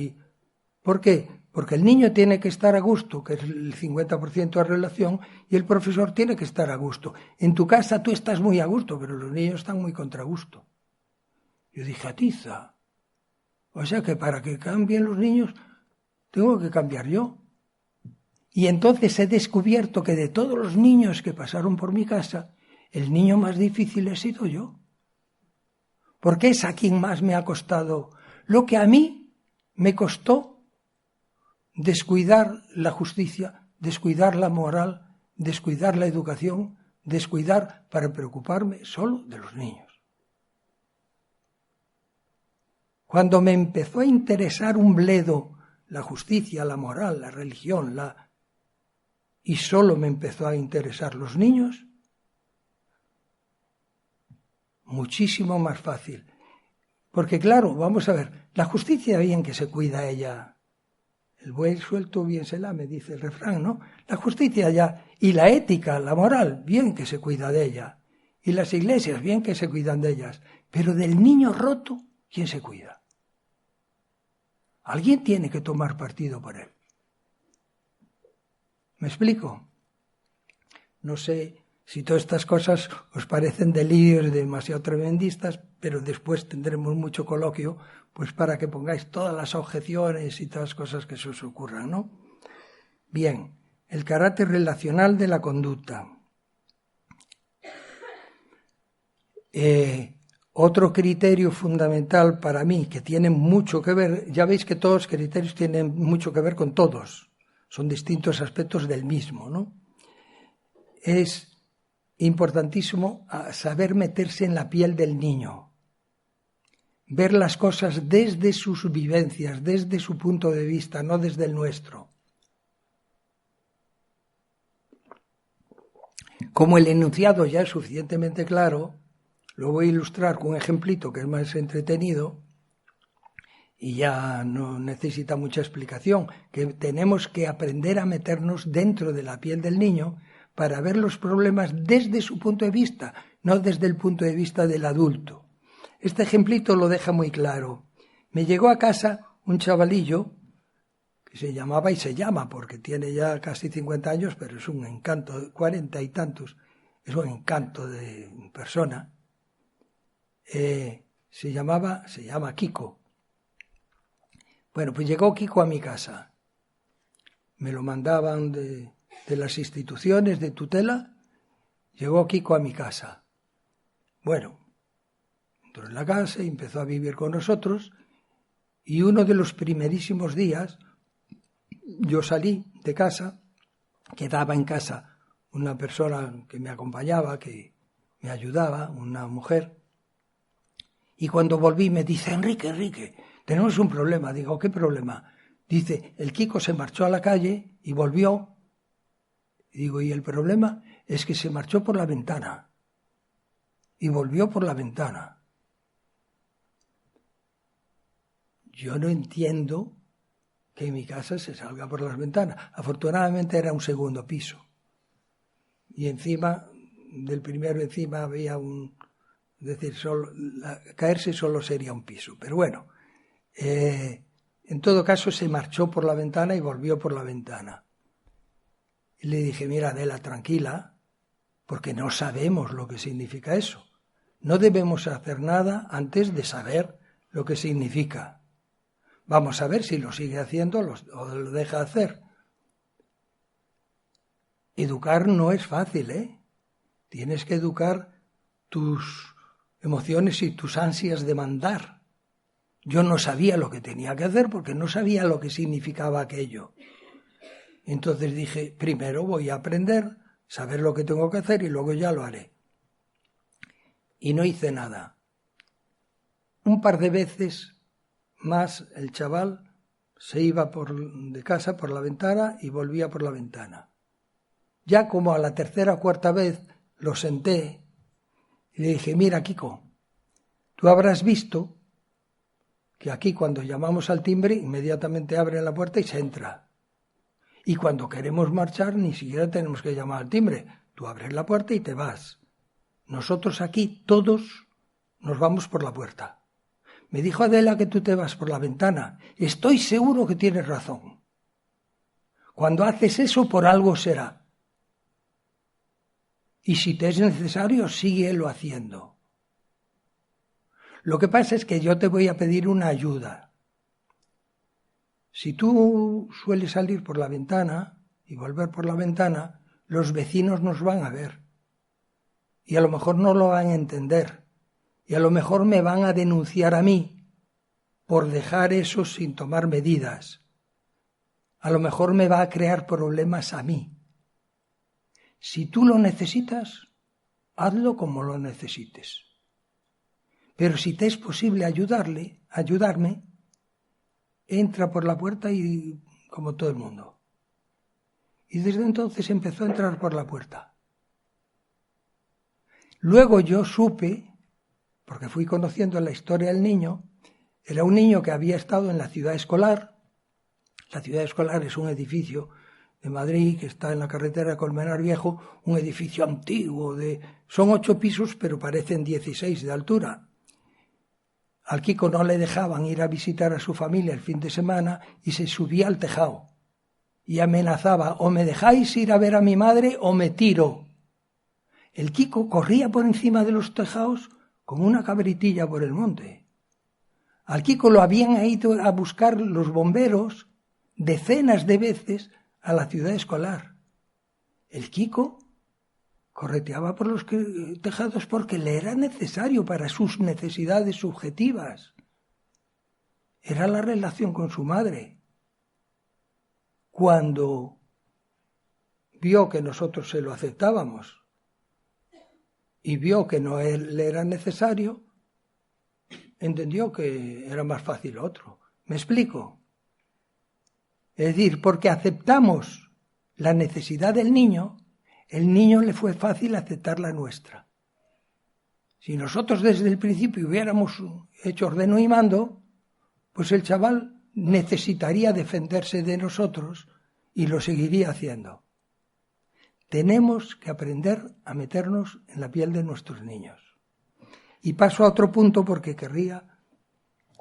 ¿Por qué? Porque el niño tiene que estar a gusto, que es el 50% de relación, y el profesor tiene que estar a gusto. En tu casa tú estás muy a gusto, pero los niños están muy contra gusto. Yo dije, atiza. O sea que para que cambien los niños, tengo que cambiar yo. Y entonces he descubierto que de todos los niños que pasaron por mi casa, el niño más difícil he sido yo. Porque es a quien más me ha costado lo que a mí me costó descuidar la justicia, descuidar la moral, descuidar la educación, descuidar para preocuparme solo de los niños. Cuando me empezó a interesar un bledo la justicia, la moral, la religión, y solo me empezó a interesar los niños, muchísimo más fácil. Porque claro, vamos a ver, la justicia bien que se cuida ella. El buey suelto bien se lame, dice el refrán, ¿no? La justicia ya, y la ética, la moral, bien que se cuida de ella. Y las iglesias, bien que se cuidan de ellas. Pero del niño roto, ¿quién se cuida? Alguien tiene que tomar partido por él. ¿Me explico? No sé si todas estas cosas os parecen delirios demasiado tremendistas, pero después tendremos mucho coloquio, pues para que pongáis todas las objeciones y todas las cosas que se os ocurran, ¿no? Bien, el carácter relacional de la conducta. Otro criterio fundamental para mí, que tiene mucho que ver, ya veis que todos los criterios tienen mucho que ver con todos, son distintos aspectos del mismo, ¿no? Es importantísimo saber meterse en la piel del niño, ver las cosas desde sus vivencias, desde su punto de vista, no desde el nuestro. Como el enunciado ya es suficientemente claro, lo voy a ilustrar con un ejemplito que es más entretenido y ya no necesita mucha explicación, que tenemos que aprender a meternos dentro de la piel del niño para ver los problemas desde su punto de vista, no desde el punto de vista del adulto. Este ejemplito lo deja muy claro. Me llegó a casa un chavalillo que se llamaba y se llama, porque tiene ya casi 50 años, pero es un encanto, 40 y tantos, es un encanto de persona. Se llama Kiko. Bueno, pues llegó Kiko a mi casa. Me lo mandaban de las instituciones de tutela. Llegó Kiko a mi casa. Bueno, entró en la casa y empezó a vivir con nosotros. Y uno de los primerísimos días, yo salí de casa, quedaba en casa una persona que me acompañaba, que me ayudaba, una mujer. Y cuando volví me dice, Enrique, tenemos un problema. Digo, ¿qué problema? Dice, el Kiko se marchó a la calle y volvió. Digo, y el problema es que se marchó por la ventana. Y volvió por la ventana. Yo no entiendo que en mi casa se salga por las ventanas. Afortunadamente era un segundo piso. Y encima, del primero encima había es decir, caerse solo sería un piso. Pero bueno, en todo caso se marchó por la ventana y volvió por la ventana. Y le dije, mira, Adela, tranquila, porque no sabemos lo que significa eso. No debemos hacer nada antes de saber lo que significa. Vamos a ver si lo sigue haciendo o lo deja hacer. Educar no es fácil, ¿eh? Tienes que educar tus emociones y tus ansias de mandar. Yo no sabía lo que tenía que hacer porque no sabía lo que significaba aquello. Entonces dije, primero voy a aprender, saber lo que tengo que hacer y luego ya lo haré. Y no hice nada. Un par de veces más el chaval se iba de casa por la ventana y volvía por la ventana. Ya como a la tercera o cuarta vez lo senté y le dije, mira, Kiko, tú habrás visto que aquí cuando llamamos al timbre inmediatamente abren la puerta y se entra. Y cuando queremos marchar ni siquiera tenemos que llamar al timbre. Tú abres la puerta y te vas. Nosotros aquí todos nos vamos por la puerta. Me dijo Adela que tú te vas por la ventana. Estoy seguro que tienes razón. Cuando haces eso por algo será. Y si te es necesario, síguelo haciendo. Lo que pasa es que yo te voy a pedir una ayuda. Si tú sueles salir por la ventana y volver por la ventana, los vecinos nos van a ver. Y a lo mejor no lo van a entender. Y a lo mejor me van a denunciar a mí por dejar eso sin tomar medidas. A lo mejor me va a crear problemas a mí. Si tú lo necesitas, hazlo como lo necesites. Pero si te es posible ayudarme, entra por la puerta y como todo el mundo. Y desde entonces empezó a entrar por la puerta. Luego yo supe, porque fui conociendo la historia del niño, era un niño que había estado en la ciudad escolar. La ciudad escolar es un edificio de Madrid que está en la carretera de Colmenar Viejo, un edificio antiguo, son 8 pisos pero parecen 16 de altura. Al Kiko no le dejaban ir a visitar a su familia el fin de semana y se subía al tejado y amenazaba, o me dejáis ir a ver a mi madre o me tiro. El Kiko corría por encima de los tejados como una cabritilla por el monte. Al Kiko lo habían ido a buscar los bomberos decenas de veces a la ciudad escolar. El Kiko correteaba por los tejados porque le era necesario para sus necesidades subjetivas. Era la relación con su madre. Cuando vio que nosotros se lo aceptábamos y vio que no le era necesario, entendió que era más fácil otro. ¿Me explico? Es decir, porque aceptamos la necesidad del niño, el niño le fue fácil aceptar la nuestra. Si nosotros desde el principio hubiéramos hecho ordeno y mando, pues el chaval necesitaría defenderse de nosotros y lo seguiría haciendo. Tenemos que aprender a meternos en la piel de nuestros niños. Y paso a otro punto porque querría...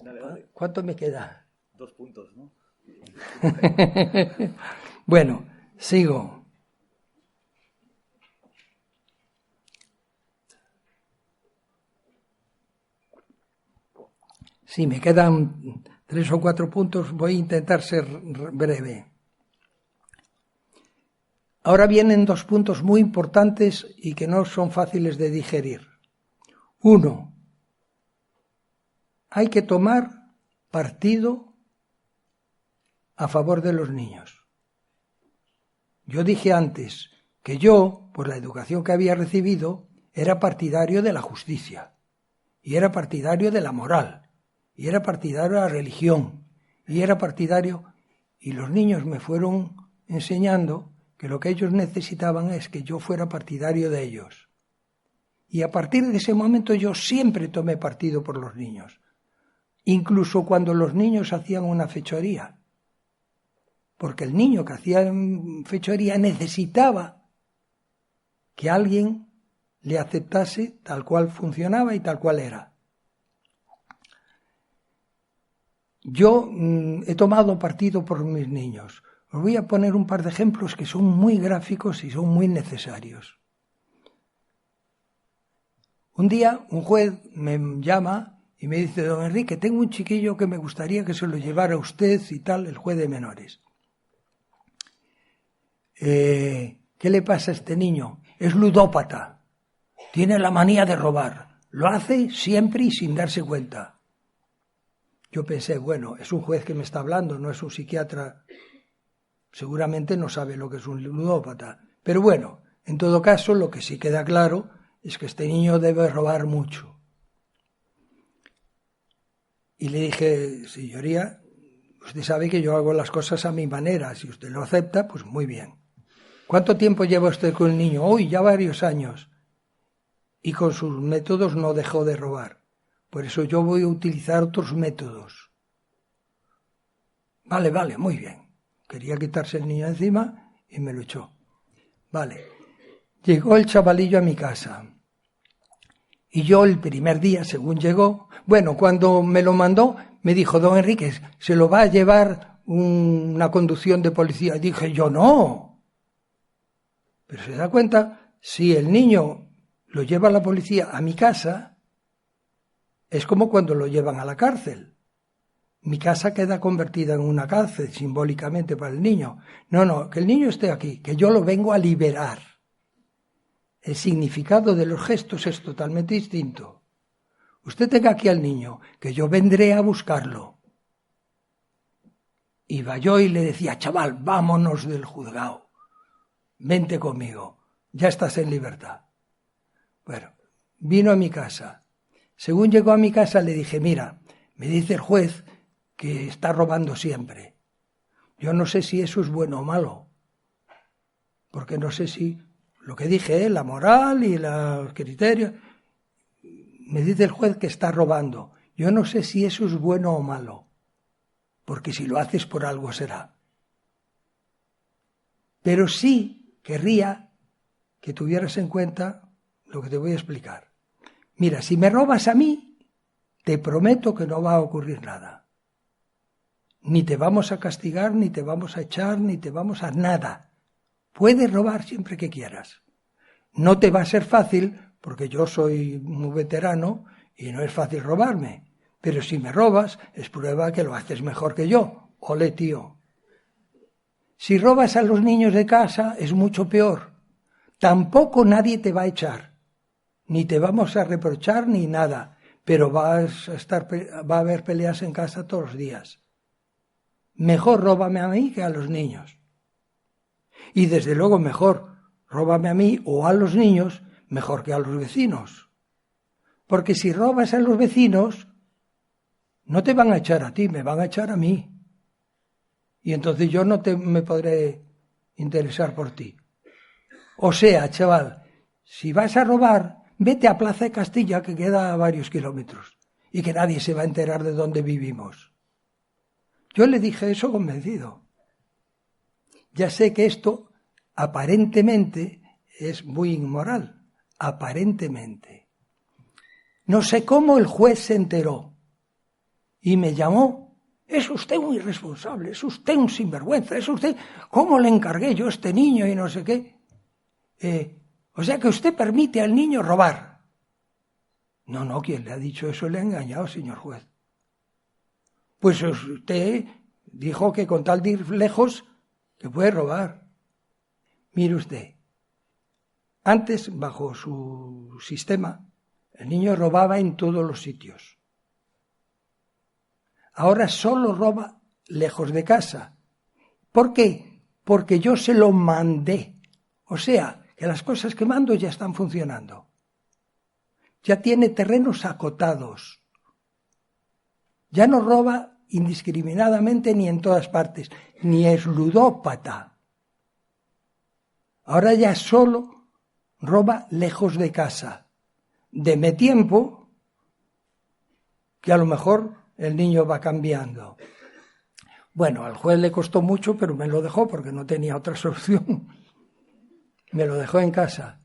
Dale. ¿Cuánto me queda? 2 puntos, ¿no? Bueno, sigo. Sí, me quedan 3 o 4 puntos, voy a intentar ser breve. Ahora vienen 2 puntos muy importantes y que no son fáciles de digerir. 1. Hay que tomar partido a favor de los niños. Yo dije antes que yo, por la educación que había recibido, era partidario de la justicia, y era partidario de la moral, y era partidario de la religión, y era partidario... Y los niños me fueron enseñando que lo que ellos necesitaban es que yo fuera partidario de ellos. Y a partir de ese momento yo siempre tomé partido por los niños, incluso cuando los niños hacían una fechoría. Porque el niño que hacía fechoría necesitaba que alguien le aceptase tal cual funcionaba y tal cual era. Yo he tomado partido por mis niños. Os voy a poner un par de ejemplos que son muy gráficos y son muy necesarios. Un día un juez me llama y me dice: don Enrique, tengo un chiquillo que me gustaría que se lo llevara a usted y tal, el juez de menores. ¿Qué le pasa a este niño? Es ludópata, tiene la manía de robar, lo hace siempre y sin darse cuenta. Yo pensé, bueno, es un juez que me está hablando, no es un psiquiatra, seguramente no sabe lo que es un ludópata. Pero bueno, en todo caso, lo que sí queda claro es que este niño debe robar mucho. Y le dije: señoría, Usted sabe que yo hago las cosas a mi manera. Si usted lo acepta, pues muy bien. ¿Cuánto tiempo lleva usted con el niño? Uy, ya varios años. Y con sus métodos no dejó de robar. Por eso yo voy a utilizar otros métodos. Vale, muy bien. Quería quitarse el niño encima y me lo echó. Vale. Llegó el chavalillo a mi casa. Y yo el primer día, según llegó, cuando me lo mandó, me dijo, don Enrique, ¿se lo va a llevar una conducción de policía? Y dije, yo no. Pero se da cuenta, si el niño lo lleva la policía a mi casa, es como cuando lo llevan a la cárcel. Mi casa queda convertida en una cárcel simbólicamente para el niño. No, que el niño esté aquí, que yo lo vengo a liberar. El significado de los gestos es totalmente distinto. Usted tenga aquí al niño, que yo vendré a buscarlo. Iba yo y le decía, chaval, vámonos del juzgado. Vente conmigo, ya estás en libertad. Bueno, vino a mi casa. Según llegó a mi casa le dije, mira, me dice el juez que está robando siempre. Yo no sé si eso es bueno o malo, porque no sé si lo que dije, la moral y los criterios, me dice el juez que está robando. Yo no sé si eso es bueno o malo, porque si lo haces por algo será. Pero sí querría que tuvieras en cuenta lo que te voy a explicar. Mira, si me robas a mí, te prometo que no va a ocurrir nada. Ni te vamos a castigar, ni te vamos a echar, ni te vamos a nada. Puedes robar siempre que quieras. No te va a ser fácil, porque yo soy muy veterano y no es fácil robarme. Pero si me robas, es prueba que lo haces mejor que yo. Ole, tío. Si robas a los niños de casa, es mucho peor. Tampoco nadie te va a echar. Ni te vamos a reprochar ni nada. Pero va a haber peleas en casa todos los días. Mejor róbame a mí que a los niños. Y desde luego mejor róbame a mí o a los niños mejor que a los vecinos. Porque si robas a los vecinos, no te van a echar a ti, me van a echar a mí. Y entonces yo no me podré interesar por ti. O sea, chaval, si vas a robar, vete a Plaza de Castilla, que queda a varios kilómetros, y que nadie se va a enterar de dónde vivimos. Yo le dije eso convencido. Ya sé que esto aparentemente es muy inmoral, aparentemente. No sé cómo el juez se enteró y me llamó. Es usted un irresponsable, es usted un sinvergüenza, es usted, ¿cómo le encargué yo a este niño y no sé qué? O sea que usted permite al niño robar. No, quien le ha dicho eso le ha engañado, señor juez. Pues usted dijo que con tal de ir lejos, que puede robar. Mire usted, antes, bajo su sistema, el niño robaba en todos los sitios. Ahora solo roba lejos de casa. ¿Por qué? Porque yo se lo mandé. O sea, que las cosas que mando ya están funcionando. Ya tiene terrenos acotados. Ya no roba indiscriminadamente ni en todas partes, ni es ludópata. Ahora ya solo roba lejos de casa. Deme tiempo, que a lo mejor el niño va cambiando. Bueno, al juez le costó mucho, pero me lo dejó porque no tenía otra solución. Me lo dejó en casa.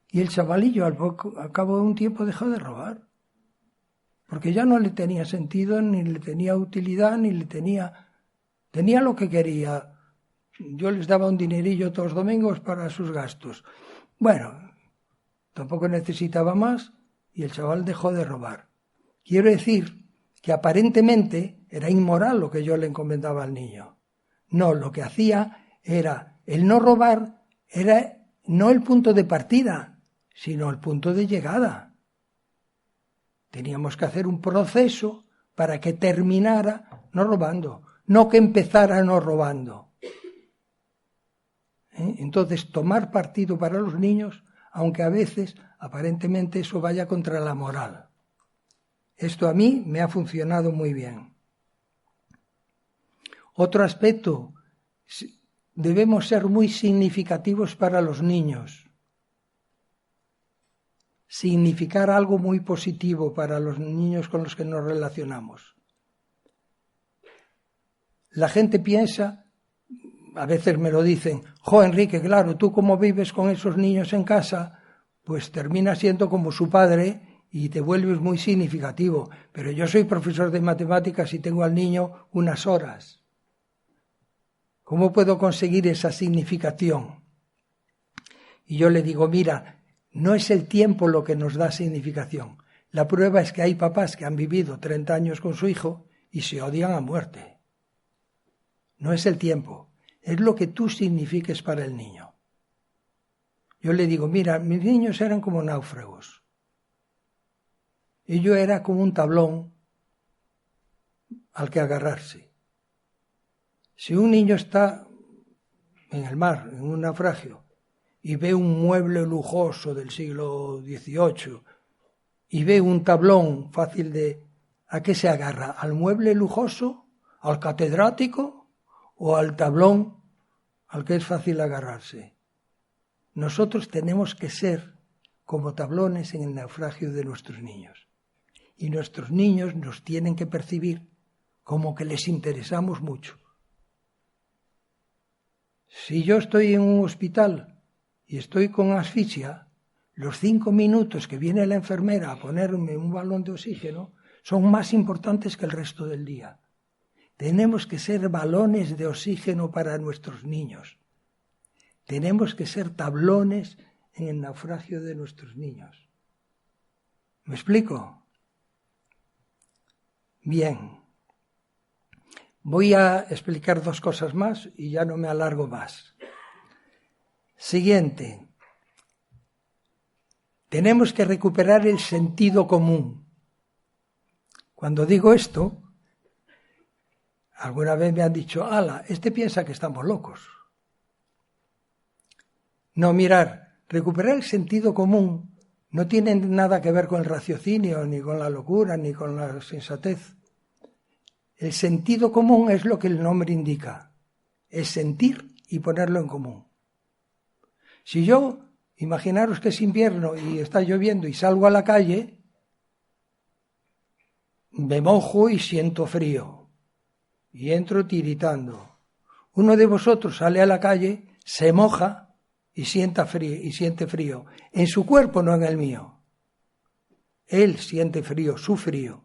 Y el chavalillo al cabo de un tiempo dejó de robar. Porque ya no le tenía sentido, ni le tenía utilidad, ni le tenía lo que quería. Yo les daba un dinerillo todos los domingos para sus gastos. Bueno, tampoco necesitaba más y el chaval dejó de robar. Quiero decir que aparentemente era inmoral lo que yo le encomendaba al niño. No, lo que hacía era, el no robar era no el punto de partida, sino el punto de llegada. Teníamos que hacer un proceso para que terminara no robando, no que empezara no robando. Entonces, tomar partido para los niños, aunque a veces aparentemente eso vaya contra la moral. Esto a mí me ha funcionado muy bien. Otro aspecto, debemos ser muy significativos para los niños. Significar algo muy positivo para los niños con los que nos relacionamos. La gente piensa, a veces me lo dicen, Enrique, claro, tú como vives con esos niños en casa, pues terminas siendo como su padre y te vuelves muy significativo. Pero yo soy profesor de matemáticas y tengo al niño unas horas. ¿Cómo puedo conseguir esa significación? Y yo le digo, mira, no es el tiempo lo que nos da significación. La prueba es que hay papás que han vivido 30 años con su hijo y se odian a muerte. No es el tiempo, es lo que tú signifiques para el niño. Yo le digo, mira, mis niños eran como náufragos. Y yo era como un tablón al que agarrarse. Si un niño está en el mar, en un naufragio, y ve un mueble lujoso del siglo XVIII, y ve un tablón fácil de... ¿A qué se agarra? ¿Al mueble lujoso? ¿Al catedrático? ¿O al tablón al que es fácil agarrarse? Nosotros tenemos que ser como tablones en el naufragio de nuestros niños. Y nuestros niños nos tienen que percibir como que les interesamos mucho. Si yo estoy en un hospital y estoy con asfixia, los 5 minutos que viene la enfermera a ponerme un balón de oxígeno son más importantes que el resto del día. Tenemos que ser balones de oxígeno para nuestros niños. Tenemos que ser tablones en el naufragio de nuestros niños. ¿Me explico? Bien. Voy a explicar 2 cosas más y ya no me alargo más. Siguiente. Tenemos que recuperar el sentido común. Cuando digo esto, alguna vez me han dicho, ala, piensa que estamos locos. No, mirar, recuperar el sentido común no tiene nada que ver con el raciocinio, ni con la locura, ni con la sensatez. El sentido común es lo que el nombre indica, es sentir y ponerlo en común. Si yo, imaginaros que es invierno y está lloviendo y salgo a la calle, me mojo y siento frío, y entro tiritando. Uno de vosotros sale a la calle, se moja y siente frío, en su cuerpo, no en el mío. Él siente frío, su frío,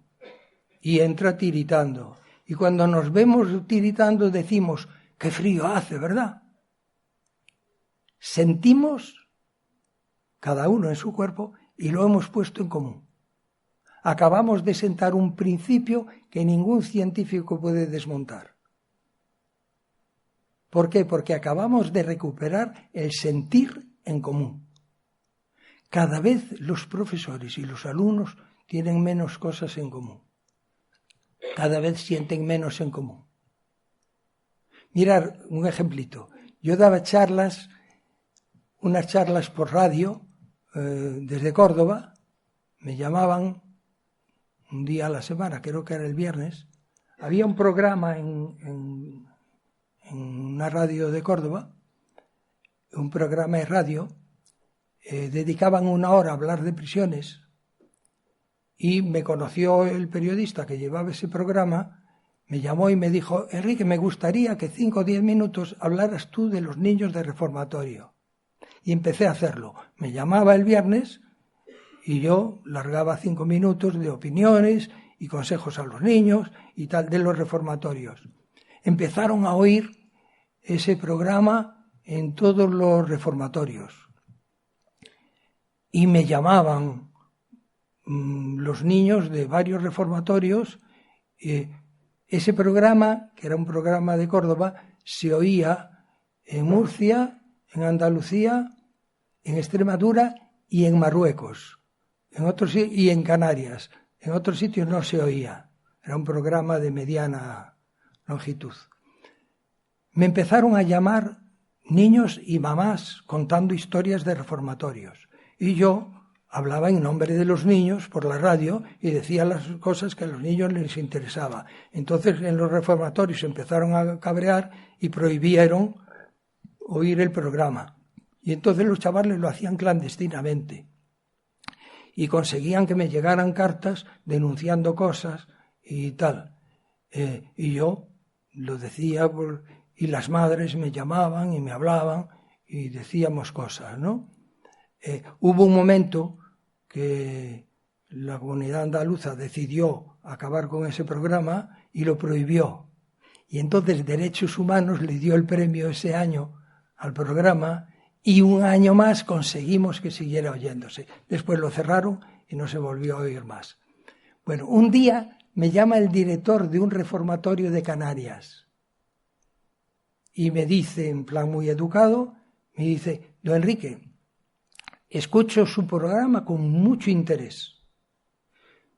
y entra tiritando. Y cuando nos vemos tiritando decimos, qué frío hace, ¿verdad? Sentimos, cada uno en su cuerpo, y lo hemos puesto en común. Acabamos de sentar un principio que ningún científico puede desmontar. ¿Por qué? Porque acabamos de recuperar el sentir en común. Cada vez los profesores y los alumnos tienen menos cosas en común. Cada vez sienten menos en común. Mirad, un ejemplito. Yo daba unas charlas por radio, desde Córdoba. Me llamaban un día a la semana, creo que era el viernes. Había un programa en una radio de Córdoba, un programa de radio, dedicaban 1 hora a hablar de prisiones. Y me conoció el periodista que llevaba ese programa, me llamó y me dijo, Enrique, me gustaría que 5 o 10 minutos hablaras tú de los niños de reformatorio. Y empecé a hacerlo. Me llamaba el viernes y yo largaba 5 minutos de opiniones y consejos a los niños y tal de los reformatorios. Empezaron a oír ese programa en todos los reformatorios. Y me llamaban los niños de varios reformatorios. Ese programa, que era un programa de Córdoba, se oía en Murcia, en Andalucía, en Extremadura y en Marruecos, y en Canarias. En otros sitios no se oía. Era un programa de mediana longitud. Me empezaron a llamar niños y mamás contando historias de reformatorios. Y yo, hablaba en nombre de los niños por la radio y decía las cosas que a los niños les interesaba. Entonces en los reformatorios empezaron a cabrear y prohibieron oír el programa. Y entonces los chavales lo hacían clandestinamente. Y conseguían que me llegaran cartas denunciando cosas y tal. Y yo lo decía, y las madres me llamaban y me hablaban y decíamos cosas, ¿no? Hubo un momento que la comunidad andaluza decidió acabar con ese programa y lo prohibió. Y entonces Derechos Humanos le dio el premio ese año al programa y un año más conseguimos que siguiera oyéndose. Después lo cerraron y no se volvió a oír más. Bueno, un día me llama el director de un reformatorio de Canarias y me dice, en plan muy educado, me dice: don Enrique, escucho su programa con mucho interés,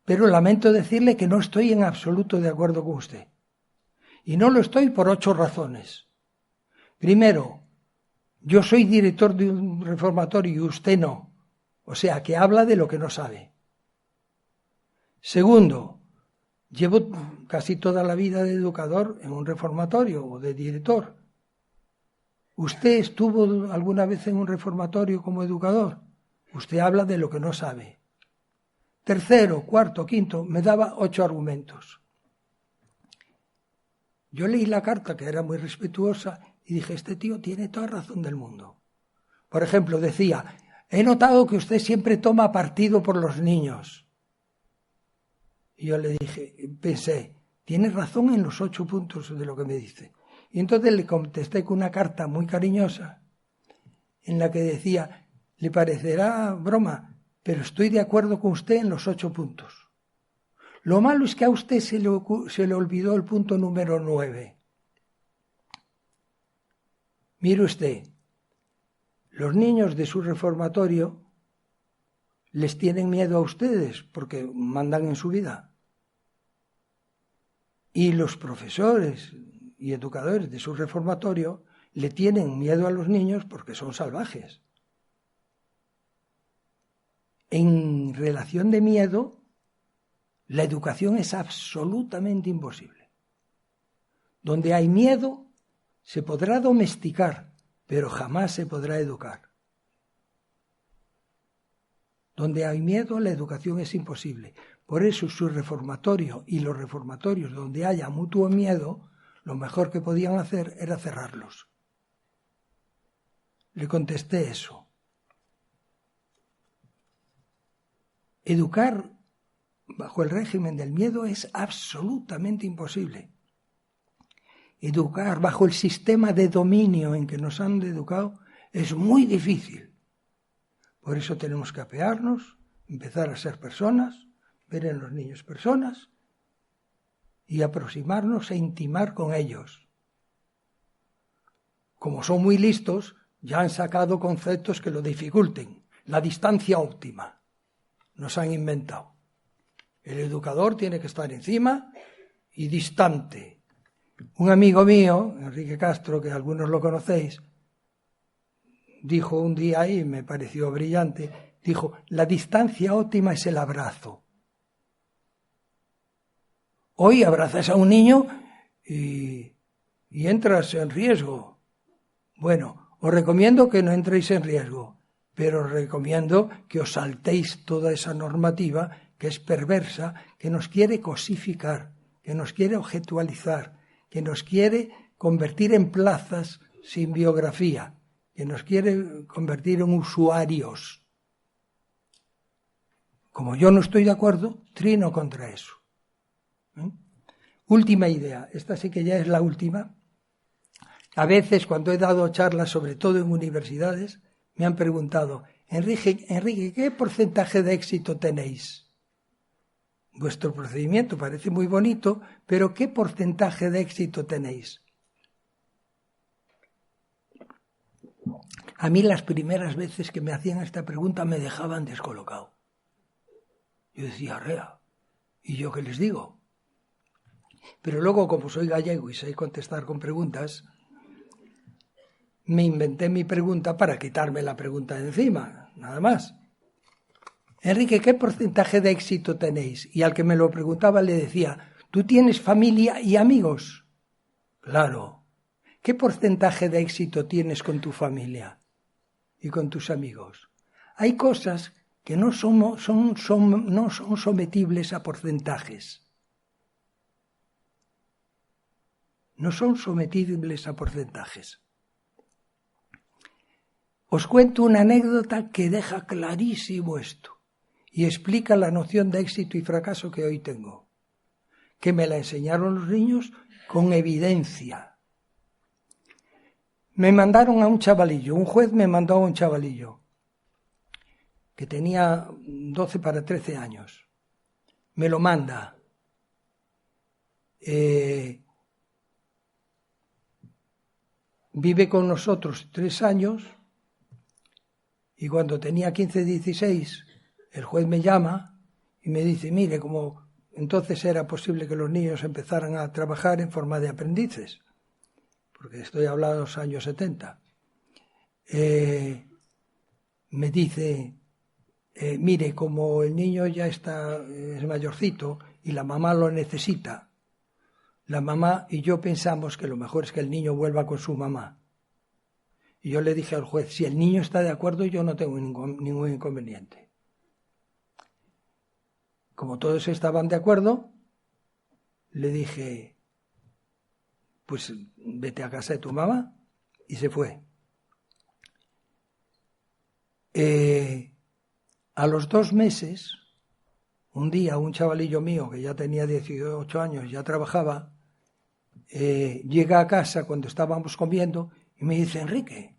pero lamento decirle que no estoy en absoluto de acuerdo con usted. Y no lo estoy por 8 razones. Primero, yo soy director de un reformatorio y usted no. O sea, que habla de lo que no sabe. Segundo, llevo casi toda la vida de educador en un reformatorio o de director. ¿Usted estuvo alguna vez en un reformatorio como educador? Usted habla de lo que no sabe. Tercero, cuarto, quinto, me daba 8 argumentos. Yo leí la carta, que era muy respetuosa, y dije: este tío tiene toda razón del mundo. Por ejemplo, decía: he notado que usted siempre toma partido por los niños. Y yo le dije, pensé, tiene razón en los 8 puntos de lo que me dice. Y entonces le contesté con una carta muy cariñosa, en la que decía: le parecerá broma, pero estoy de acuerdo con usted en los 8 puntos. Lo malo es que a usted se le olvidó el punto número 9. Mire usted, los niños de su reformatorio les tienen miedo a ustedes porque mandan en su vida. Y los profesores y educadores de su reformatorio le tienen miedo a los niños porque son salvajes. En relación de miedo, la educación es absolutamente imposible. Donde hay miedo, se podrá domesticar, pero jamás se podrá educar. Donde hay miedo, la educación es imposible. Por eso su reformatorio y los reformatorios donde haya mutuo miedo, lo mejor que podían hacer era cerrarlos. Le contesté eso. Educar bajo el régimen del miedo es absolutamente imposible. Educar bajo el sistema de dominio en que nos han educado es muy difícil. Por eso tenemos que apearnos, empezar a ser personas, ver en los niños personas y aproximarnos e intimar con ellos. Como son muy listos, ya han sacado conceptos que lo dificulten. La distancia óptima nos han inventado. El educador tiene que estar encima y distante. Un amigo mío, Enrique Castro, que algunos lo conocéis, dijo un día, y me pareció brillante, dijo: la distancia óptima es el abrazo. Hoy abrazas a un niño y entras en riesgo. Bueno, os recomiendo que no entréis en riesgo, pero os recomiendo que os saltéis toda esa normativa que es perversa, que nos quiere cosificar, que nos quiere objetualizar, que nos quiere convertir en plazas sin biografía, que nos quiere convertir en usuarios. Como yo no estoy de acuerdo, trino contra eso. Última idea, esta sí que ya es la última. A veces, cuando he dado charlas, sobre todo en universidades, me han preguntado: Enrique, ¿qué porcentaje de éxito tenéis? Vuestro procedimiento parece muy bonito, pero ¿qué porcentaje de éxito tenéis? A mí las primeras veces que me hacían esta pregunta me dejaban descolocado. Yo decía: rea, ¿y yo qué les digo? Pero luego, como soy gallego y sé contestar con preguntas, me inventé mi pregunta para quitarme la pregunta de encima, nada más. Enrique, ¿qué porcentaje de éxito tenéis? Y al que me lo preguntaba le decía, ¿tú tienes familia y amigos? Claro. ¿Qué porcentaje de éxito tienes con tu familia y con tus amigos? Hay cosas que no son sometibles a porcentajes. No son sometibles a porcentajes. Os cuento una anécdota que deja clarísimo esto y explica la noción de éxito y fracaso que hoy tengo, que me la enseñaron los niños con evidencia. Me mandaron a un chavalillo, un juez me mandó a un chavalillo que tenía 12 para 13 años. Me lo manda. Vive con nosotros 3 años y cuando tenía 15, 16, el juez me llama y me dice, mire, como entonces era posible que los niños empezaran a trabajar en forma de aprendices, porque estoy hablando de los años 70, me dice, mire, como el niño ya es mayorcito y la mamá lo necesita, la mamá y yo pensamos que lo mejor es que el niño vuelva con su mamá. Y yo le dije al juez, si el niño está de acuerdo, yo no tengo ningún inconveniente. Como todos estaban de acuerdo, le dije, pues vete a casa de tu mamá, y se fue. A los 2 meses, un día un chavalillo mío que ya tenía 18 años, ya trabajaba, llega a casa cuando estábamos comiendo y me dice, Enrique,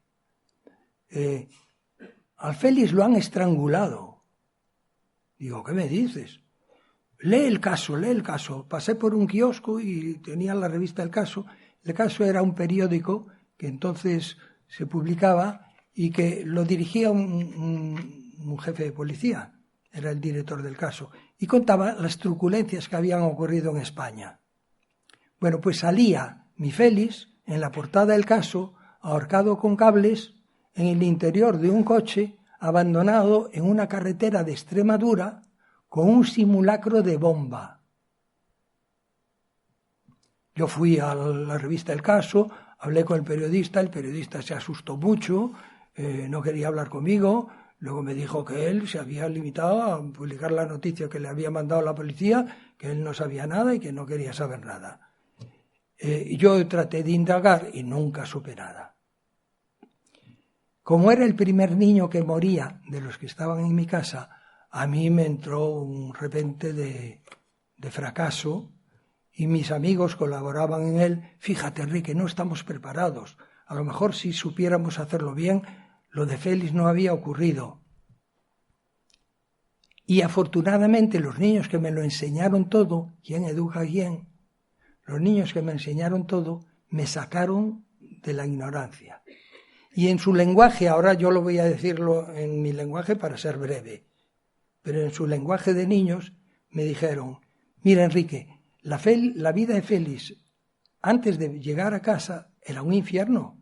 al Félix lo han estrangulado. Digo, ¿qué me dices? Lee el caso. Pasé por un kiosco y tenía la revista El Caso. El Caso era un periódico que entonces se publicaba y que lo dirigía un jefe de policía, era el director del caso, y contaba las truculencias que habían ocurrido en España. Bueno, pues salía mi Félix en la portada del Caso, ahorcado con cables, en el interior de un coche, abandonado en una carretera de Extremadura, con un simulacro de bomba. Yo fui a la revista El Caso, hablé con el periodista se asustó mucho, no quería hablar conmigo, luego me dijo que él se había limitado a publicar la noticia que le había mandado la policía, que él no sabía nada y que no quería saber nada. Yo traté de indagar y nunca supe nada. Como era el primer niño que moría de los que estaban en mi casa, a mí me entró un repente de fracaso y mis amigos colaboraban en él. Fíjate, Enrique, no estamos preparados. A lo mejor si supiéramos hacerlo bien, lo de Félix no había ocurrido. Y afortunadamente los niños que me lo enseñaron todo, ¿quién educa a quién? Los niños que me enseñaron todo me sacaron de la ignorancia. Y en su lenguaje, ahora yo lo voy a decirlo en mi lenguaje para ser breve, pero en su lenguaje de niños me dijeron, mira Enrique, la vida de Félix antes de llegar a casa era un infierno.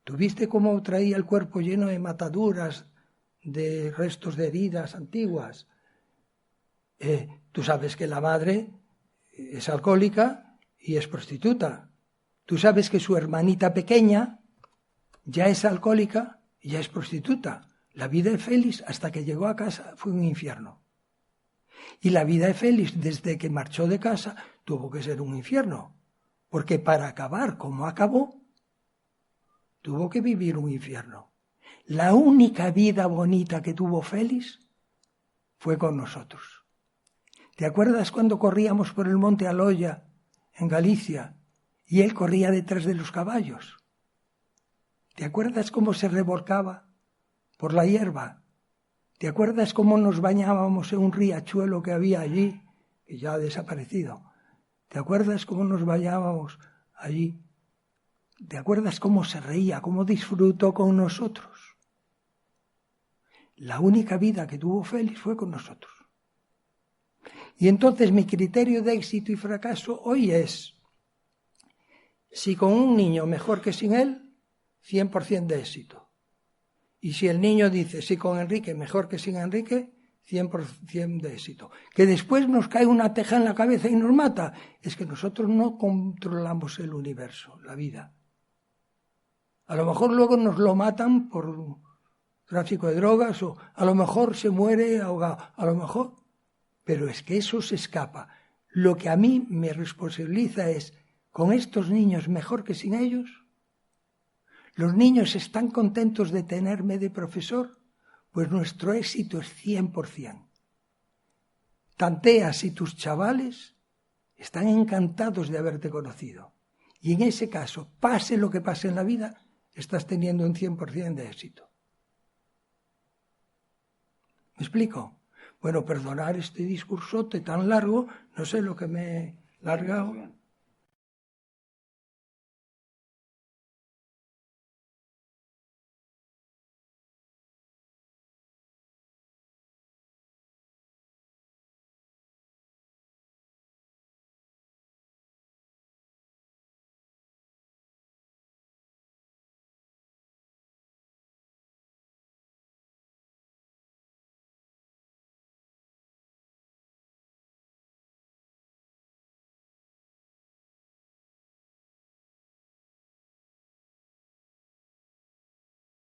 ¿Tuviste cómo traía el cuerpo lleno de mataduras, de restos de heridas antiguas? Tú sabes que la madre es alcohólica y es prostituta. Tú sabes que su hermanita pequeña ya es alcohólica y ya es prostituta. La vida de Félix hasta que llegó a casa fue un infierno. Y la vida de Félix desde que marchó de casa tuvo que ser un infierno. Porque para acabar como acabó, tuvo que vivir un infierno. La única vida bonita que tuvo Félix fue con nosotros. ¿Te acuerdas cuando corríamos por el monte Aloya, en Galicia, y él corría detrás de los caballos? ¿Te acuerdas cómo se revolcaba por la hierba? ¿Te acuerdas cómo nos bañábamos en un riachuelo que había allí, que ya ha desaparecido? ¿Te acuerdas cómo nos bañábamos allí? ¿Te acuerdas cómo se reía, cómo disfrutó con nosotros? La única vida que tuvo Félix fue con nosotros. Y entonces mi criterio de éxito y fracaso hoy es, si con un niño mejor que sin él, 100% de éxito. Y si el niño dice, si con Enrique mejor que sin Enrique, 100% de éxito. Que después nos cae una teja en la cabeza y nos mata, es que nosotros no controlamos el universo, la vida. A lo mejor luego nos lo matan por tráfico de drogas, o a lo mejor se muere ahogado, a lo mejor, pero es que eso se escapa. Lo que a mí me responsabiliza es, ¿con estos niños mejor que sin ellos? ¿Los niños están contentos de tenerme de profesor? Pues nuestro éxito es 100%. Tantea si tus chavales están encantados de haberte conocido. Y en ese caso, pase lo que pase en la vida, estás teniendo un 100% de éxito. ¿Me explico? Bueno, perdonar este discursote tan largo, no sé lo que me he largado.